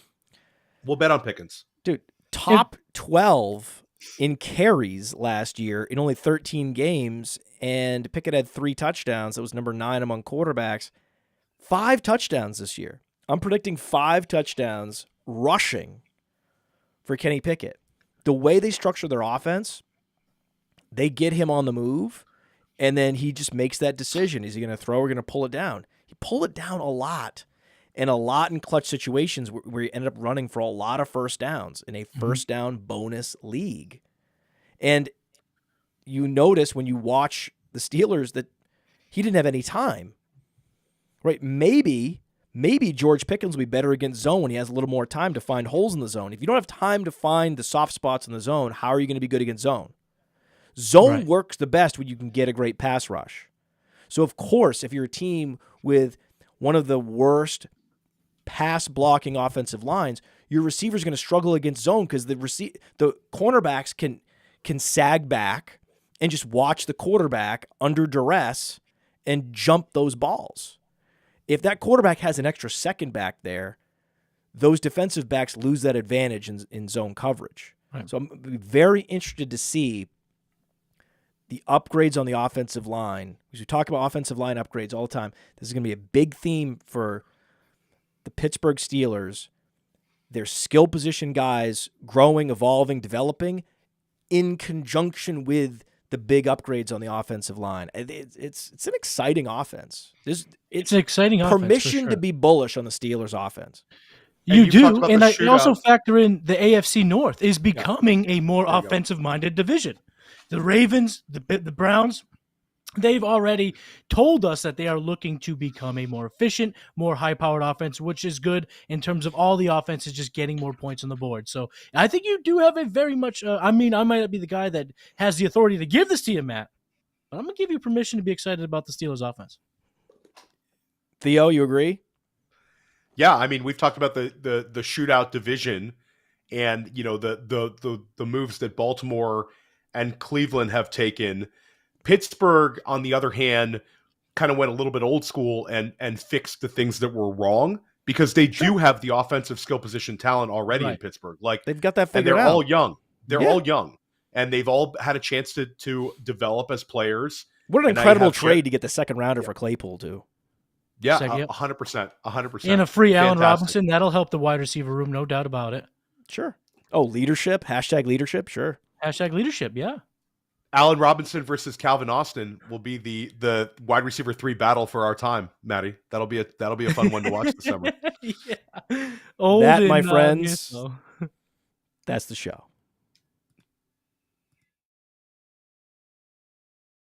we'll bet on Pickens. Dude, top 12 in carries last year in only 13 games, and Pickett had 3 touchdowns. That was number 9 among quarterbacks. 5 touchdowns this year. I'm predicting 5 touchdowns rushing for Kenny Pickett. The way they structure their offense, they get him on the move, and then he just makes that decision. Is he going to throw or going to pull it down? He pulled it down a lot, and a lot in clutch situations where he ended up running for a lot of first downs in a first down bonus league. And you notice when you watch the Steelers that he didn't have any time. Right? Maybe George Pickens will be better against zone when he has a little more time to find holes in the zone. If you don't have time to find the soft spots in the zone, how are you going to be good against zone? Zone works the best when you can get a great pass rush. So, of course, if you're a team with one of the worst pass blocking offensive lines, your receiver's going to struggle against zone because the cornerbacks can sag back and just watch the quarterback under duress and jump those balls. If that quarterback has an extra second back there, those defensive backs lose that advantage in zone coverage. Right. So I'm very interested to see the upgrades on the offensive line. Because we talk about offensive line upgrades all the time. This is going to be a big theme for the Pittsburgh Steelers. Their skill position guys growing, evolving, developing in conjunction with the big upgrades on the offensive line. It's an exciting offense. It's an exciting offense. Permission to be bullish on the Steelers' offense. You do, and I also factor in the AFC North is becoming a more offensive-minded division. The Ravens, the Browns, they've already told us that they are looking to become a more efficient, more high-powered offense, which is good in terms of all the offenses just getting more points on the board. So I think you do have a very much I might not be the guy that has the authority to give this to you, Matt, but I'm going to give you permission to be excited about the Steelers' offense. Theo, you agree? Yeah, I mean, we've talked about the shootout division and, the moves that Baltimore and Cleveland have taken. Pittsburgh, on the other hand, kind of went a little bit old school and fixed the things that were wrong because they do have the offensive skill position talent already in Pittsburgh. Like they've got that figured out. They're all young. They're all young, and they've all had a chance to develop as players. What an incredible trade to get the second rounder for Claypool too. Yeah, 100%, 100%. And a free Allen Robinson, that'll help the wide receiver room, no doubt about it. Sure. Oh, leadership, #leadership, sure. #leadership, yeah. Allen Robinson versus Calvin Austin will be the wide receiver 3 battle for our time, Maddie. That'll be a fun one to watch this summer. Yeah. Old That, my and, friends, so. that's the show.